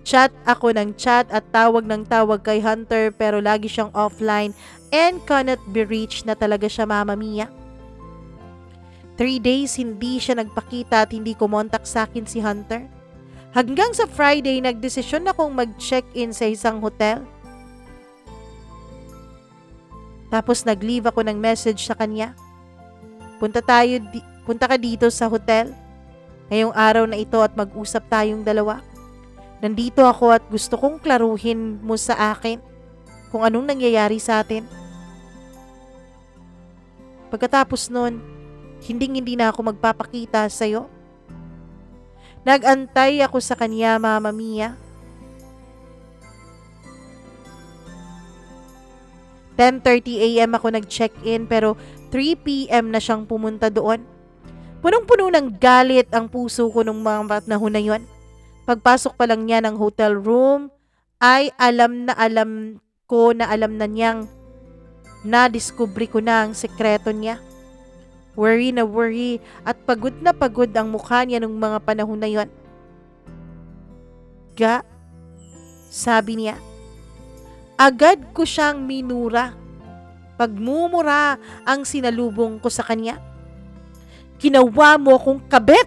Chat ako ng chat at tawag ng tawag kay Hunter pero lagi siyang offline and cannot be reached na talaga siya, Mama Mia. 3 days hindi siya nagpakita at hindi kumontak sa akin si Hunter. Hanggang sa Friday, nagdesisyon akong mag-check-in sa isang hotel. Tapos nag-leave ako ng message sa kanya. Punta ka dito sa hotel ngayong araw na ito at mag-usap tayong dalawa. Nandito ako at gusto kong klaruhin mo sa akin kung anong nangyayari sa atin. Pagkatapos nun, hindi na ako magpapakita sa'yo. Nag-antay ako sa kanya, Mama Mia. 10:30 AM ako nag-check-in pero 3 PM na siyang pumunta doon. Punong-puno ng galit ang puso ko nung mga panahon na yun. Pagpasok pa lang niya ng hotel room, ay alam na niyang nadiskubre ko na ang sekreto niya. Worry na worry at pagod na pagod ang mukha niya nung mga panahon na yon. Sabi niya. Agad ko siyang minura. Pagmumura ang sinalubong ko sa kanya. Ginawa mo akong kabit!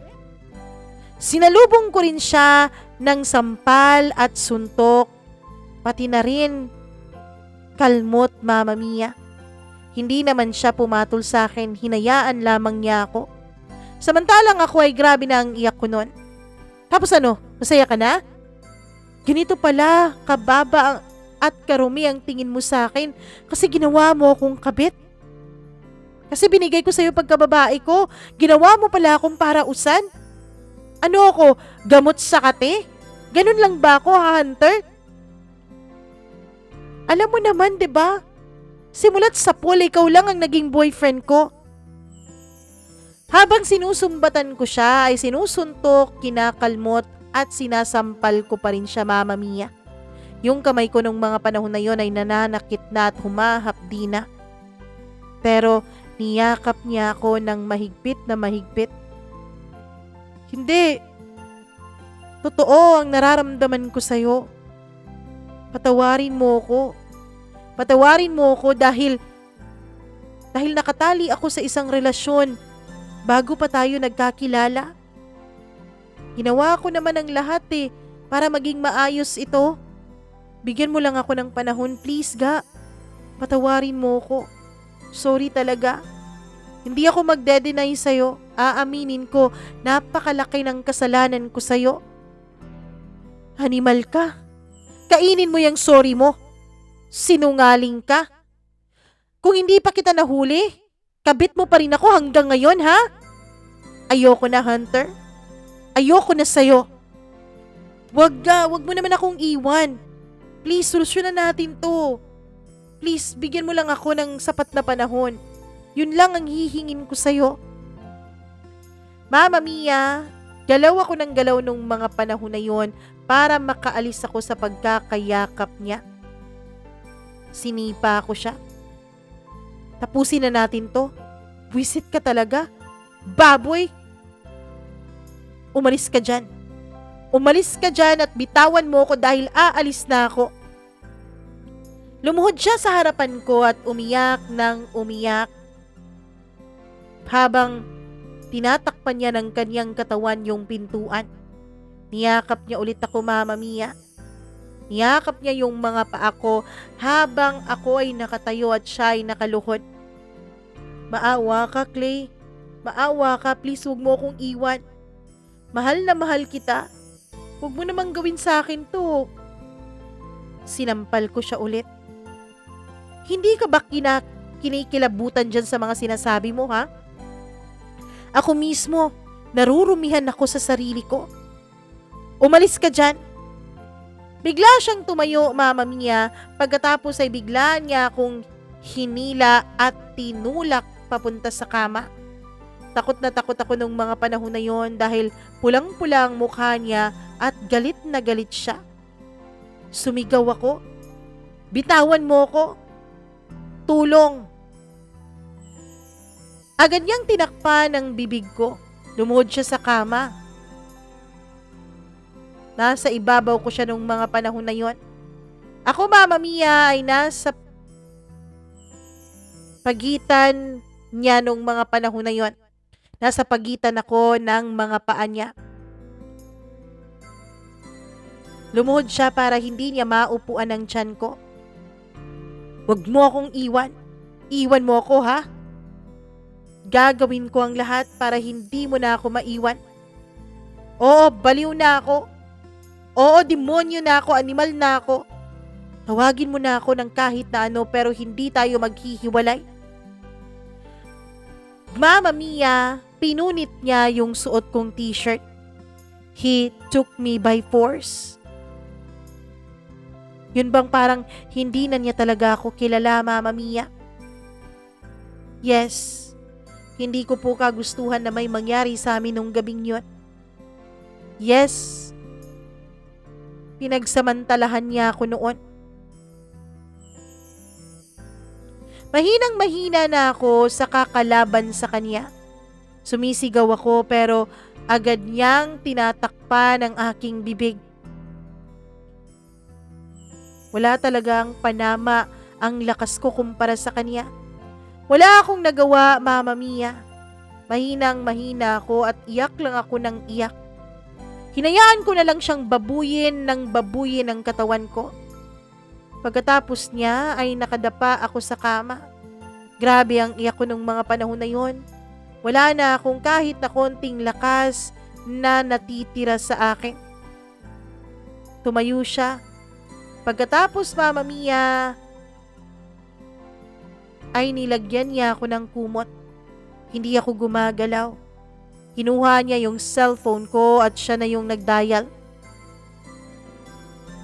Sinalubong ko rin siya ng sampal at suntok, pati na rin kalmot, Mama Mia. Hindi naman siya pumatol sa akin, hinayaan lamang niya ako. Samantalang ako ay grabe na ang iyak ko noon. Tapos ano, masaya ka na? Ganito pala, kababa at karumi ang tingin mo sa akin kasi ginawa mo akong kabit. Kasi binigay ko sa'yo pagkababae ko, ginawa mo pala akong parausan. Ano ako, gamot sa kate? Ganun lang ba ako, Hunter? Alam mo naman, 'di ba? Simulat sa pool, ikaw lang ang naging boyfriend ko. Habang sinusumbatan ko siya ay sinusuntok, kinakalmot at sinasampal ko pa rin siya, Mama Mia. Yung kamay ko nung mga panahon na yon ay nananakit na at humahapdi na. Pero niyakap niya ako ng mahigpit na mahigpit. Hindi. Totoo ang nararamdaman ko sa'yo. Patawarin mo ko. Patawarin mo ko dahil nakatali ako sa isang relasyon bago pa tayo nagkakilala. Ginawa ko naman ang lahat para maging maayos ito. Bigyan mo lang ako ng panahon, please, ga. Patawarin mo ko. Sorry talaga. Hindi ako magde-deny sa'yo. Aaminin ko, napakalaki ng kasalanan ko sa'yo. Animal ka. Kainin mo yung sorry mo. Sinungaling ka. Kung hindi pa kita nahuli, kabit mo pa rin ako hanggang ngayon, ha? Ayoko na, Hunter. Ayoko na sa'yo. Wag mo naman akong iwan. Please, solusyonan natin to. Please, bigyan mo lang ako ng sapat na panahon. Yun lang ang hihingin ko sa'yo. Mama Mia, galaw ako ng galaw nung mga panahon na yon para makaalis ako sa pagkakayakap niya. Sinipa ko siya. Tapusin na natin to. Buwisit ka talaga. Baboy! Umalis ka dyan. Umalis ka dyan at bitawan mo ko dahil aalis na ako. Lumuhod siya sa harapan ko at umiyak ng umiyak. Habang tinatakpan niya ng kanyang katawan yung pintuan. Niyakap niya ulit ako, Mama Mia. Niyakap niya yung mga paa ko habang ako ay nakatayo at siya ay nakaluhod. Maawa ka, Clay. Maawa ka, please huwag mo akong iwan. Mahal na mahal kita. Huwag mo namang gawin sa akin to. Sinampal ko siya ulit. Hindi ka ba kinikilabutan dyan sa mga sinasabi mo, ha? Ako mismo, narurumihan ako sa sarili ko. Umalis ka dyan. Bigla siyang tumayo, Mama Mia, pagkatapos ay bigla niya akong hinila at tinulak papunta sa kama. Takot na takot ako nung mga panahon na yon dahil pulang-pula ang mukha niya at galit na galit siya. Sumigaw ako. Bitawan mo ko. Tulong. Agad niyang tinakpan ang bibig ko. Lumuhod siya sa kama. Nasa ibabaw ko siya nung mga panahon na yon. Ako, Mama Mia, ay nasa pagitan niya nung mga panahon na yon. Nasa pagitan ako ng mga paa niya. Lumuhod siya para hindi niya maupuan ang tiyan ko. Huwag mo akong iwan. Iwan mo ako, ha? Gagawin ko ang lahat para hindi mo na ako maiwan. Oo, baliw na ako. Oo, demonyo na ako, animal na ako. Tawagin mo na ako ng kahit na ano pero hindi tayo maghihiwalay. Mama Mia, pinunit niya yung suot kong t-shirt. He took me by force. Yun bang parang hindi na niya talaga ako kilala, Mama Mia? Yes. Hindi ko po kagustuhan na may mangyari sa amin nung gabing yun. Yes. Pinagsamantalahan niya ako noon. Mahinang-mahina na ako sa kakalaban sa kanya. Sumisigaw ako pero agad niyang tinatakpan ang aking bibig. Wala talagang panama ang lakas ko kumpara sa kanya. Wala akong nagawa, Mama Mia. Mahinang mahina ako at iyak lang ako ng iyak. Hinayaan ko na lang siyang babuyin ng babuyin ang katawan ko. Pagkatapos niya ay nakadapa ako sa kama. Grabe ang iyak ko nung mga panahon na yon. Wala na akong kahit na konting lakas na natitira sa akin. Tumayo siya. Pagkatapos, Mama Mia, ay nilagyan niya ako ng kumot. Hindi ako gumagalaw. Kinuha niya yung cellphone ko at siya na yung nagdial.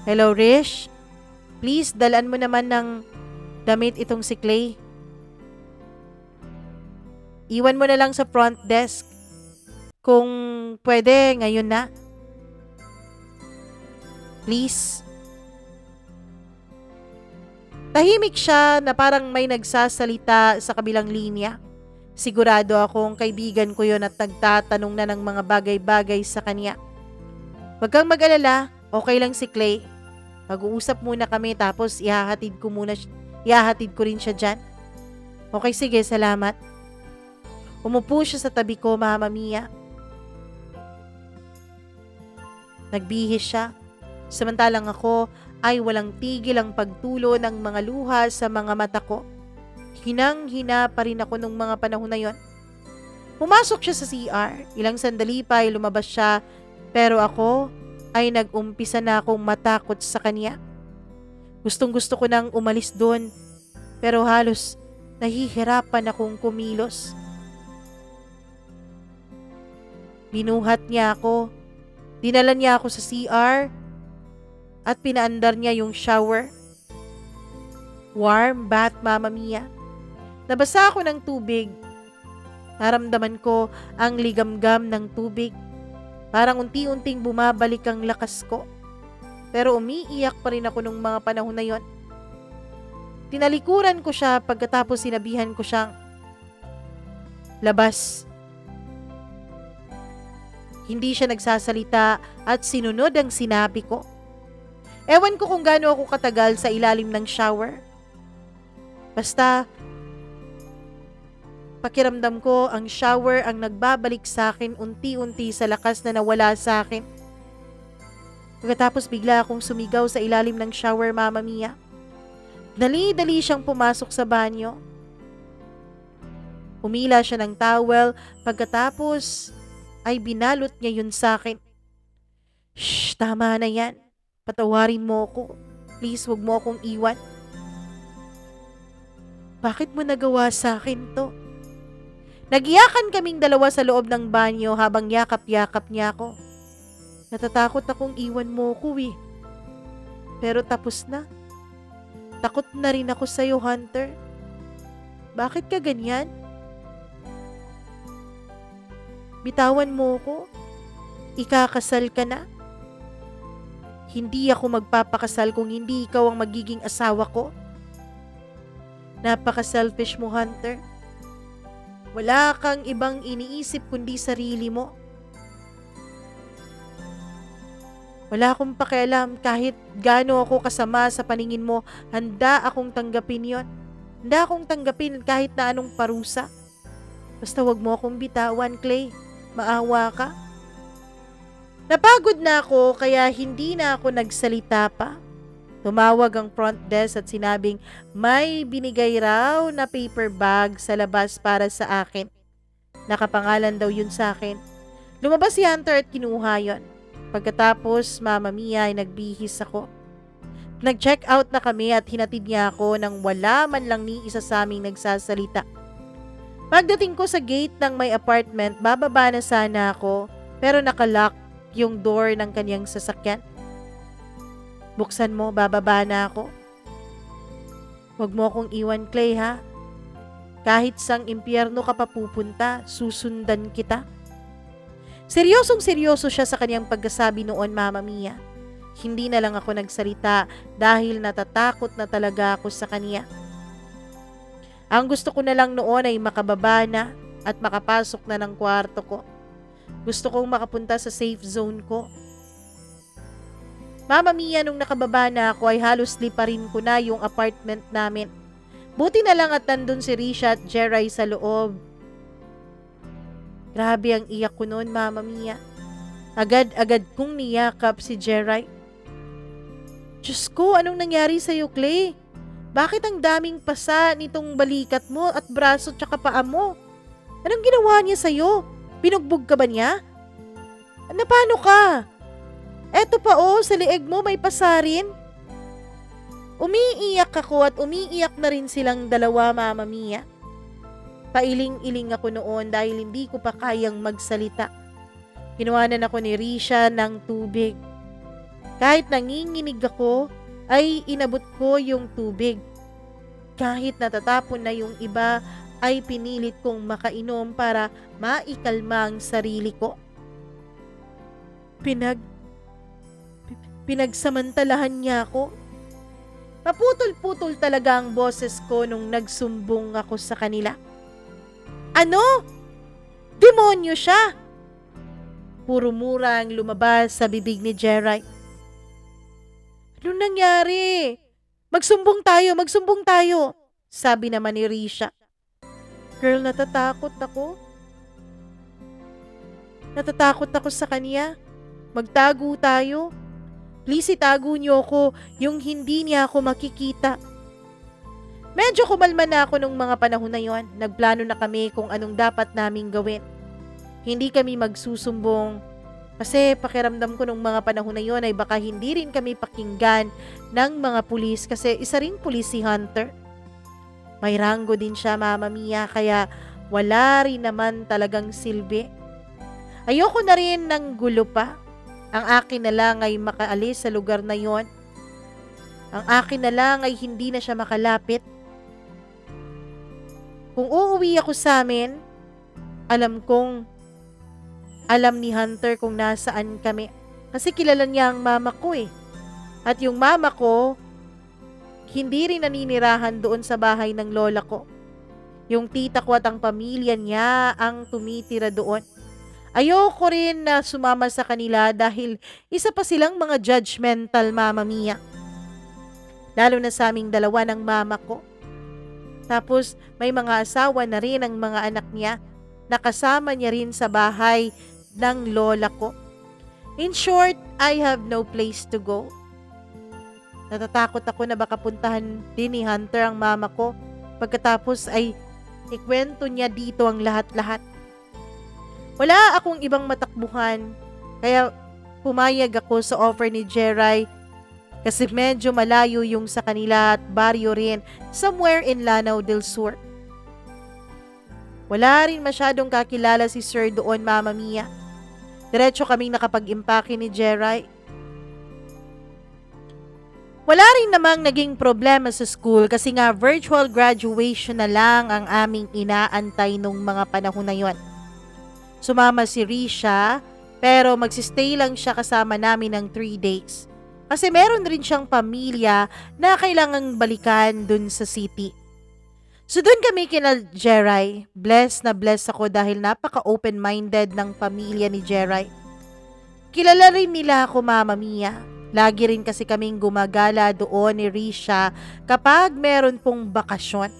Hello, Rish? Please, dalan mo naman ng damit itong si Clay. Iwan mo na lang sa front desk. Kung pwede, ngayon na. Please. Tahimik siya na parang may nagsasalita sa kabilang linya. Sigurado akong kaibigan ko yon at nagtatanong na ng mga bagay-bagay sa kanya. Huwag kang mag-alala, okay lang si Clay. Mag-uusap muna kami tapos ihahatid ko rin siya dyan. Okay, sige, salamat. Umupo siya sa tabi ko, Mama Mia. Nagbihis siya. Samantalang ako ay walang tigil ang pagtulo ng mga luha sa mga mata ko. Hinang-hina pa rin ako nung mga panahon na yon. Pumasok siya sa CR. Ilang sandali pa ay lumabas siya, pero ako ay nag-umpisa na akong matakot sa kanya. Gustong-gusto ko nang umalis doon, pero halos nahihirapan akong kumilos. Binuhat niya ako. Dinala niya ako sa CR at pinaandar niya yung shower. Warm bath, Mama Mia. Nabasa ako ng tubig. Naramdaman ko ang ligamgam ng tubig. Parang unti-unting bumabalik ang lakas ko. Pero umiiyak pa rin ako nung mga panahon na yon. Tinalikuran ko siya pagkatapos sinabihan ko siyang, labas. Hindi siya nagsasalita at sinunod ang sinabi ko. Ewan ko kung gaano ako katagal sa ilalim ng shower. Basta, pakiramdam ko ang shower ang nagbabalik sa akin unti-unti sa lakas na nawala sa akin. Pagkatapos bigla akong sumigaw sa ilalim ng shower, Mama Mia. Dali-dali siyang pumasok sa banyo. Humila siya ng towel, pagkatapos ay binalot niya yun sa akin. Shh, tama na yan. Patawarin mo ko. Please, wag mo akong iwan. Bakit mo nagawa sa akin to? Nagiyakan kaming dalawa sa loob ng banyo habang yakap-yakap niya ako. Natatakot akong iwan mo ko eh. Pero tapos na. Takot na rin ako sa'yo, Hunter. Bakit ka ganyan? Bitawan mo ko. Ikakasal ka na. Hindi ako magpapakasal kung hindi ikaw ang magiging asawa ko. Napaka-selfish mo, Hunter. Wala kang ibang iniisip kundi sarili mo. Wala akong pakialam kahit gaano ako kasama sa paningin mo, handa akong tanggapin yon. Handa akong tanggapin kahit na anong parusa. Basta wag mo akong bitawan, Clay. Maawa ka. Napagod na ako kaya hindi na ako nagsalita pa. Tumawag ang front desk at sinabing may binigay raw na paper bag sa labas para sa akin. Nakapangalan daw yun sa akin. Lumabas si Hunter at kinuha yon. Pagkatapos, Mama Mia, ay nagbihis ako. Nag-check out na kami at hinatid niya ako nang wala man lang ni isa sa aming nagsasalita. Pagdating ko sa gate ng may apartment, bababa na sana ako pero nakalock yung door ng kanyang sasakyan. Buksan mo, bababa na ako. Huwag mo akong iwan, Clay, ha? Kahit sang impyerno ka pa pupunta, susundan kita. Seryosong-seryoso siya sa kanyang pagkasabi noon, Mama Mia. Hindi na lang ako nagsalita dahil natatakot na talaga ako sa kanya. Ang gusto ko na lang noon ay makababa na at makapasok na ng kwarto ko. Gusto kong makapunta sa safe zone ko. Mama Mia, nung nakababa na ako ay halos liparin ko na yung apartment namin. Buti na lang at nandun si Risha at Jeray sa loob. Grabe ang iyak ko noon, Mama Mia. Agad-agad kong niyakap si Jeray. Diyos ko, anong nangyari sa'yo, Clay? Bakit ang daming pasa nitong balikat mo at braso tsaka paa mo? Anong ginawa niya sa'yo? Pinugbog ka ba niya? Paano ka? Eto pa sa leeg mo may pasa rin. Umiiyak ako at umiiyak na rin silang dalawa, Mama Mia. Pailing-iling ako noon dahil hindi ko pa kayang magsalita. Kinuhanan ako ni Risha ng tubig. Kahit nanginginig ako, ay inabot ko yung tubig. Kahit natatapon na yung iba, ay pinilit kong makainom para maikalma ang sarili ko. Pinagsamantalahan niya ako. Paputol-putol talaga ang boses ko nung nagsumbong ako sa kanila. Ano? Demonyo siya! Puro mura ang lumabas sa bibig ni Jeray. Anong nangyari? Magsumbong tayo, sabi naman ni Risha. Girl, natatakot ako. Natatakot ako sa kanya. Magtago tayo. Please itago niyo ako yung hindi niya ako makikita. Medyo kumalma na ako nung mga panahon na yon. Nagplano na kami kung anong dapat naming gawin. Hindi kami magsusumbong kasi pakiramdam ko nung mga panahon na yon ay baka hindi rin kami pakinggan ng mga pulis kasi isa ring pulis si Hunter. May ranggo din siya, Mama Mia, kaya wala rin naman talagang silbi. Ayoko na rin ng gulo pa. Ang akin na lang ay makaalis sa lugar na yon. Ang akin na lang ay hindi na siya makalapit. Kung uuwi ako sa amin, alam ni Hunter kung nasaan kami. Kasi kilala niya ang mama ko eh. At yung mama ko, hindi rin naninirahan doon sa bahay ng lola ko. Yung tita ko at ang pamilya niya ang tumitira doon. Ayoko rin na sumama sa kanila dahil isa pa silang mga judgmental, Mama Mia. Lalo na sa aming dalawa ng mama ko. Tapos may mga asawa na rin ang mga anak niya. Nakasama niya rin sa bahay ng lola ko. In short, I have no place to go. Natatakot ako na baka puntahan din ni Hunter ang mama ko. Pagkatapos ay ikwento niya dito ang lahat-lahat. Wala akong ibang matakbuhan, kaya pumayag ako sa offer ni Jeray kasi medyo malayo yung sa kanila at baryo rin, somewhere in Lanao del Sur. Wala rin masyadong kakilala si Sir doon, Mama Mia. Diretso kaming nakapag-impake ni Jeray. Wala rin namang naging problema sa school kasi nga virtual graduation na lang ang aming inaantay nung mga panahon na yon. Sumama si Risha, pero magsistay lang siya kasama namin ng 3 days. Kasi meron rin siyang pamilya na kailangang balikan dun sa city. So dun kami kina Jeray. Blessed na blessed ako dahil napaka-open-minded ng pamilya ni Jeray. Kilala rin nila ako, Mama Mia. Lagi rin kasi kaming gumagala doon ni Risha kapag meron pong bakasyon.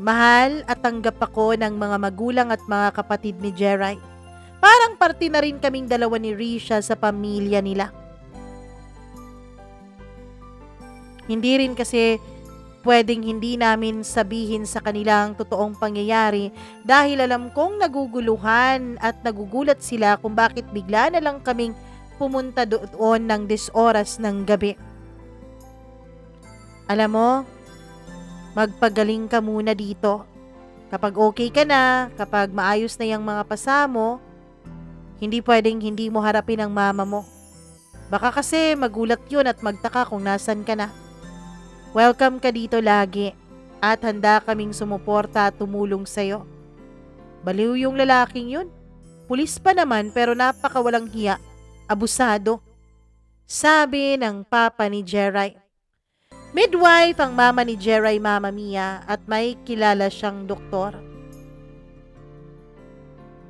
Mahal at tanggap ako ng mga magulang at mga kapatid ni Jeray. Parang parte na rin kaming dalawa ni Risha sa pamilya nila. Hindi rin kasi pwedeng hindi namin sabihin sa kanilang totoong pangyayari dahil alam kong naguguluhan at nagugulat sila kung bakit bigla na lang kaming pumunta doon ng 10 oras ng gabi. Alam mo, magpagaling ka muna dito. Kapag okay ka na, kapag maayos na yung mga pasa mo, hindi pwedeng hindi mo harapin ang mama mo. Baka kasi magulat yun at magtaka kung nasan ka na. Welcome ka dito lagi at handa kaming sumuporta at tumulong sa'yo. Baliw yung lalaking yun. Pulis pa naman pero napakawalang hiya. Abusado. Sabi ng papa ni Jeray. Midwife ang mama ni Jeray, Mama Mia, at may kilala siyang doktor.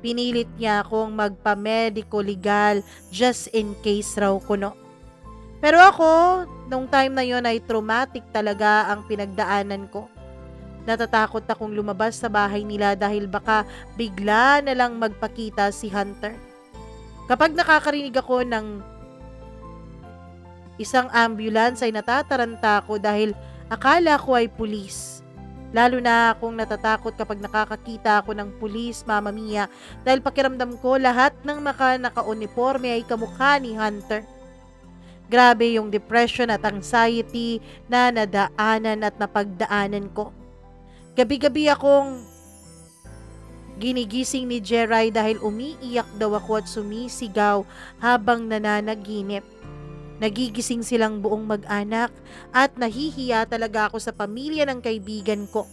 Pinilit niya akong magpa-medico legal just in case raw kuno. Pero ako, nung time na yon ay traumatic talaga ang pinagdaanan ko. Natatakot akong lumabas sa bahay nila dahil baka bigla na lang magpakita si Hunter. Kapag nakakarinig ako ng isang ambulance ay natataranta ako dahil akala ko ay pulis. Lalo na akong natatakot kapag nakakakita ako ng pulis, Mama Mia, dahil pakiramdam ko lahat ng naka-uniforme ay kamukha ni Hunter. Grabe yung depression at anxiety na nadaanan at napagdaanan ko. Gabi-gabi akong ginigising ni Jeray dahil umiiyak daw ako at sumisigaw habang nananaginip. Nagigising silang buong mag-anak at nahihiya talaga ako sa pamilya ng kaibigan ko.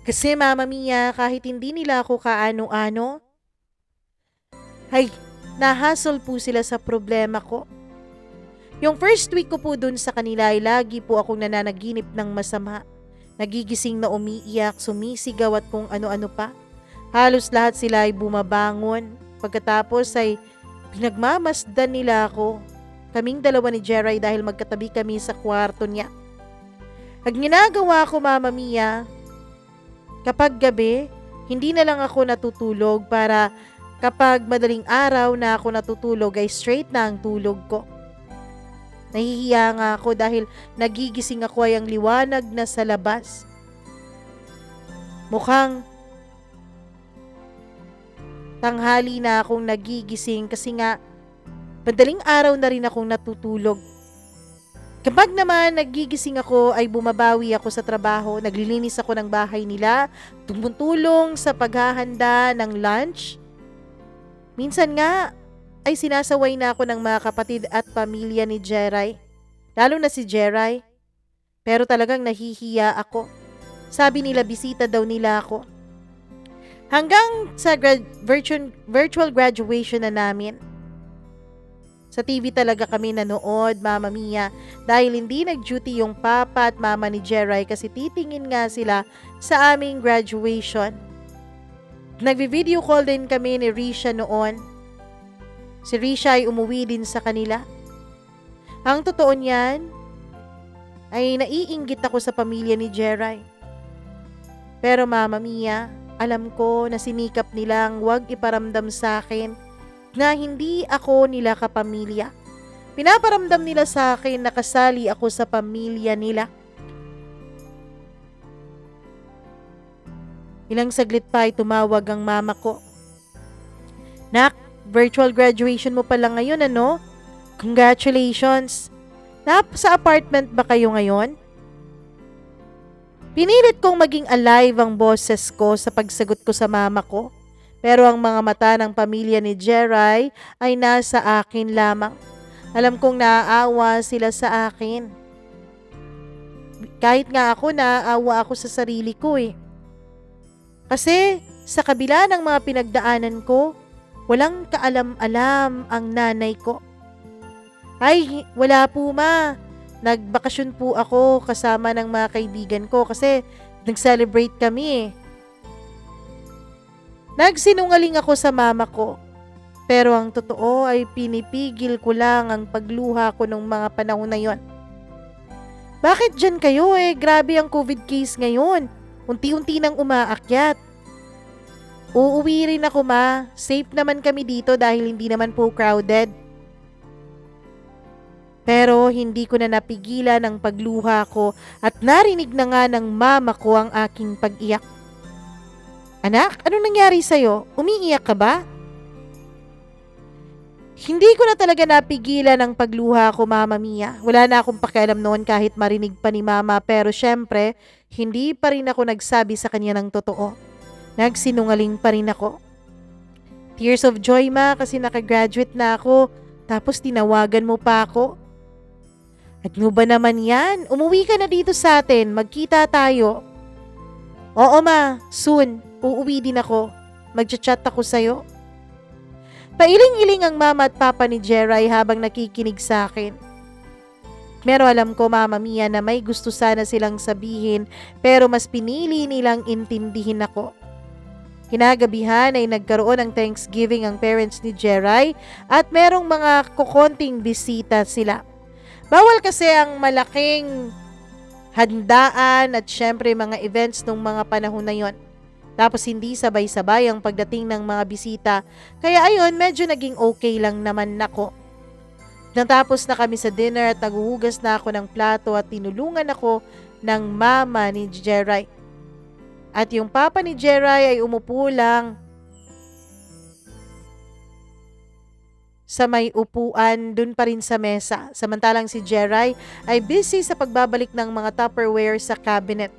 Kasi Mama Mia, kahit hindi nila ako kaano-ano, ay nahasol po sila sa problema ko. Yung first week ko po dun sa kanila ay lagi po akong nananaginip ng masama. Nagigising na umiiyak, sumisigaw at kung ano-ano pa. Halos lahat sila ay bumabangon. Pagkatapos ay pinagmamasdan nila ako. Kaming dalawa ni Jeray dahil magkatabi kami sa kwarto niya. Ang ginagawa ko, Mama Mia, kapag gabi, hindi na lang ako natutulog para kapag madaling araw na ako natutulog ay straight na ang tulog ko. Nahihiya nga ako dahil nagigising ako ay ang liwanag na sa labas. Mukhang tanghali na akong nagigising kasi nga madaling araw na rin akong natutulog. Kapag naman nagigising ako ay bumabawi ako sa trabaho, naglilinis ako ng bahay nila, tumutulong sa paghahanda ng lunch. Minsan nga ay sinasaway na ako ng mga kapatid at pamilya ni Jeray. Lalo na si Jeray. Pero talagang nahihiya ako. Sabi nila bisita daw nila ako. Hanggang sa virtual graduation na namin. Sa TV talaga kami nanood, Mama Mia, dahil hindi nag-duty yung papa at mama ni Jeray kasi titingin nga sila sa aming graduation. Nagvi-video call din kami ni Risha noon. Si Risha ay umuwi din sa kanila. Ang totoo niyan ay naiinggit ako sa pamilya ni Jeray. Pero Mama Mia, alam ko na sinikap nilang wag iparamdam sa akin na hindi ako nila kapamilya. Pinaparamdam nila sa akin na kasali ako sa pamilya nila. Ilang saglit pa ay tumawag ang mama ko. Nak, virtual graduation mo pala ngayon, ano? Congratulations! Sa apartment ba kayo ngayon? Pinilit kong maging alive ang boses ko sa pagsagot ko sa mama ko. Pero ang mga mata ng pamilya ni Jeray ay nasa akin lamang. Alam kong naaawa sila sa akin. Kahit nga ako, naaawa ako sa sarili ko eh. Kasi sa kabila ng mga pinagdaanan ko, walang kaalam-alam ang nanay ko. Ay, wala po ma. Nagbakasyon po ako kasama ng mga kaibigan ko kasi nag-celebrate kami eh. Nagsinungaling ako sa mama ko. Pero ang totoo ay pinipigil ko lang ang pagluha ko nung mga panahon na yon. Bakit dyan kayo eh? Grabe ang COVID case ngayon. Unti-unti nang umaakyat. Uuwi rin ako ma. Safe naman kami dito dahil hindi naman po crowded. Pero hindi ko na napigilan ang pagluha ko at narinig na nga ng mama ko ang aking pag-iyak. Anak, anong nangyari sa'yo? Umiiyak ka ba? Hindi ko na talaga napigilan ang pagluha ko, Mama Mia. Wala na akong pakialam noon kahit marinig pa ni Mama pero syempre, hindi pa rin ako nagsabi sa kanya ng totoo. Nagsinungaling pa rin ako. Tears of joy ma kasi nakagraduate na ako tapos tinawagan mo pa ako. At ano ba naman yan? Umuwi ka na dito sa atin, magkita tayo. Oo ma, soon. Uuwi din ako. Magchat-chat ako sa'yo. Pailing-iling ang mama at papa ni Jeray habang nakikinig sa akin. Pero alam ko, Mama Mia, na may gusto sana silang sabihin pero mas pinili nilang intindihin ako. Kinagabihan ay nagkaroon ng Thanksgiving ang parents ni Jeray at merong mga kukonting bisita sila. Bawal kasi ang malaking handaan at syempre mga events nung mga panahon na yon. Tapos hindi sabay-sabay ang pagdating ng mga bisita. Kaya ayun, medyo naging okay lang naman ako. Natapos na kami sa dinner at naguhugas na ako ng plato at tinulungan ako ng mama ni Jeray. At yung papa ni Jeray ay umupo lang sa may upuan dun pa rin sa mesa. Samantalang si Jeray ay busy sa pagbabalik ng mga Tupperware sa cabinet.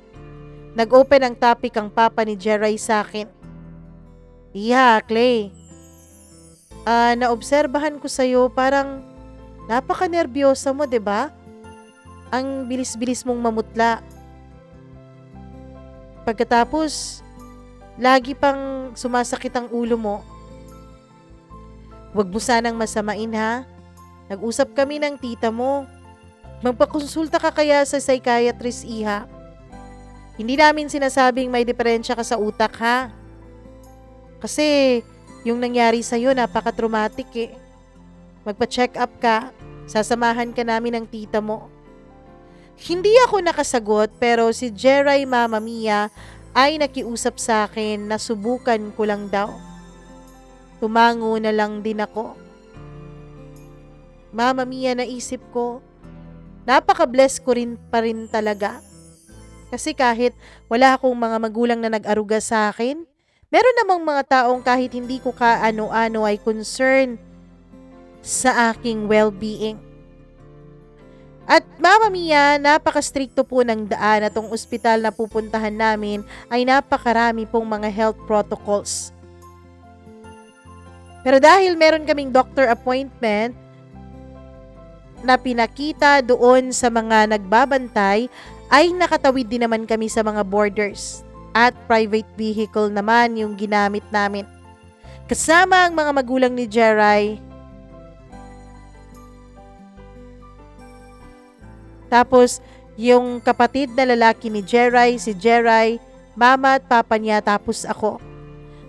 Nag-open ang topic ang papa ni Jeray sa akin. Iha, Clay. Naobserbahan ko sa'yo parang napaka-nervyosa mo, 'di ba? Ang bilis-bilis mong mamutla. Pagkatapos, lagi pang sumasakit ang ulo mo. Huwag mo sanang masamain ha. Nag-usap kami ng tita mo. Magpakonsulta ka kaya sa psychiatrist, iha. Hindi namin sinasabing may diferensya ka sa utak ha. Kasi yung nangyari sa'yo napaka-traumatic eh. Magpa-check up ka. Sasamahan ka namin ng tita mo. Hindi ako nakasagot pero si Jeray Mama Mia ay nakiusap sa akin na subukan ko lang daw. Tumango na lang din ako. Mama Mia, naisip ko, napaka-bless ko rin pa rin talaga. Kasi kahit wala akong mga magulang na nag-aruga sa akin, meron namang mga taong kahit hindi ko kaano-ano ay concern sa aking well-being. At Mama Mia, napaka-stricto po ng daan at ang ospital na pupuntahan namin ay napakarami pong mga health protocols. Pero dahil meron kaming doctor appointment na pinakita doon sa mga nagbabantay, ay nakatawid din naman kami sa mga borders at private vehicle naman yung ginamit namin. Kasama ang mga magulang ni Jeray. Tapos, yung kapatid na lalaki ni Jeray, si Jeray, mama at papa niya, tapos ako.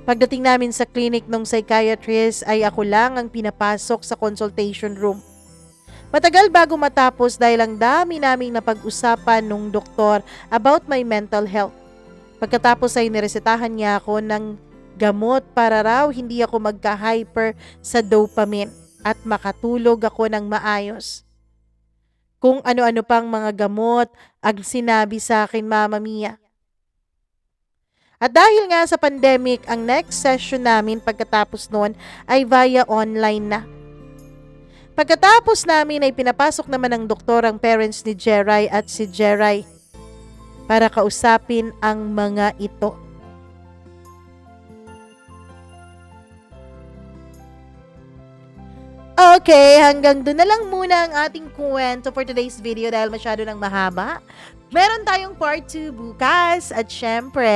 Pagdating namin sa clinic ng psychiatrist ay ako lang ang pinapasok sa consultation room. Matagal bago matapos dahil ang dami naming napag-usapan nung doktor about my mental health. Pagkatapos ay niresetahan niya ako ng gamot para raw hindi ako magka-hyper sa dopamine at makatulog ako ng maayos. Kung ano-ano pang mga gamot ang sinabi sa akin, Mama Mia. At dahil nga sa pandemic, ang next session namin pagkatapos noon ay via online na. Pagkatapos namin ay pinapasok naman ng doktor ang parents ni Jeray at si Jeray para kausapin ang mga ito. Okay, hanggang doon na lang muna ang ating kwento for today's video dahil masyado nang mahaba. Meron tayong part 2 bukas at syempre,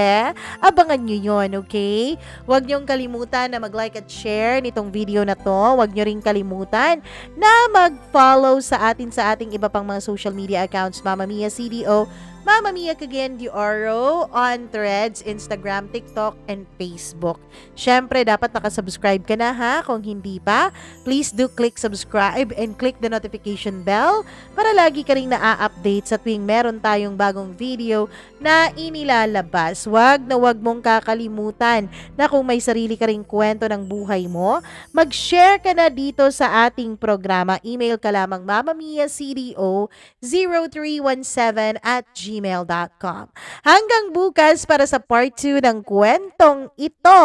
abangan nyo yun, okay? Huwag nyong kalimutan na mag-like at share nitong video na to. Huwag nyo rin kalimutan na mag-follow sa ating iba pang mga social media accounts, Mama Mia CDO, Mama Mia Cagayan de Oro on Threads, Instagram, TikTok, and Facebook. Syempre, dapat nakasubscribe ka na ha. Kung hindi pa, please do click subscribe and click the notification bell para lagi ka rin na-update sa tuwing meron tayong bagong video na inilalabas. Wag mong kakalimutan na kung may sarili ka ring kwento ng buhay mo, mag-share ka na dito sa ating programa. Email ka lamang mamamiacdo0317@gmail.com. Hanggang bukas para sa part 2 ng kwentong ito.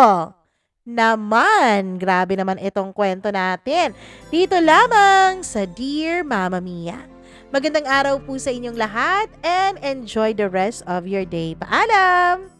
Naman, grabe naman itong kwento natin. Dito lamang sa Dear Mama Mia. Magandang araw po sa inyong lahat and enjoy the rest of your day. Paalam!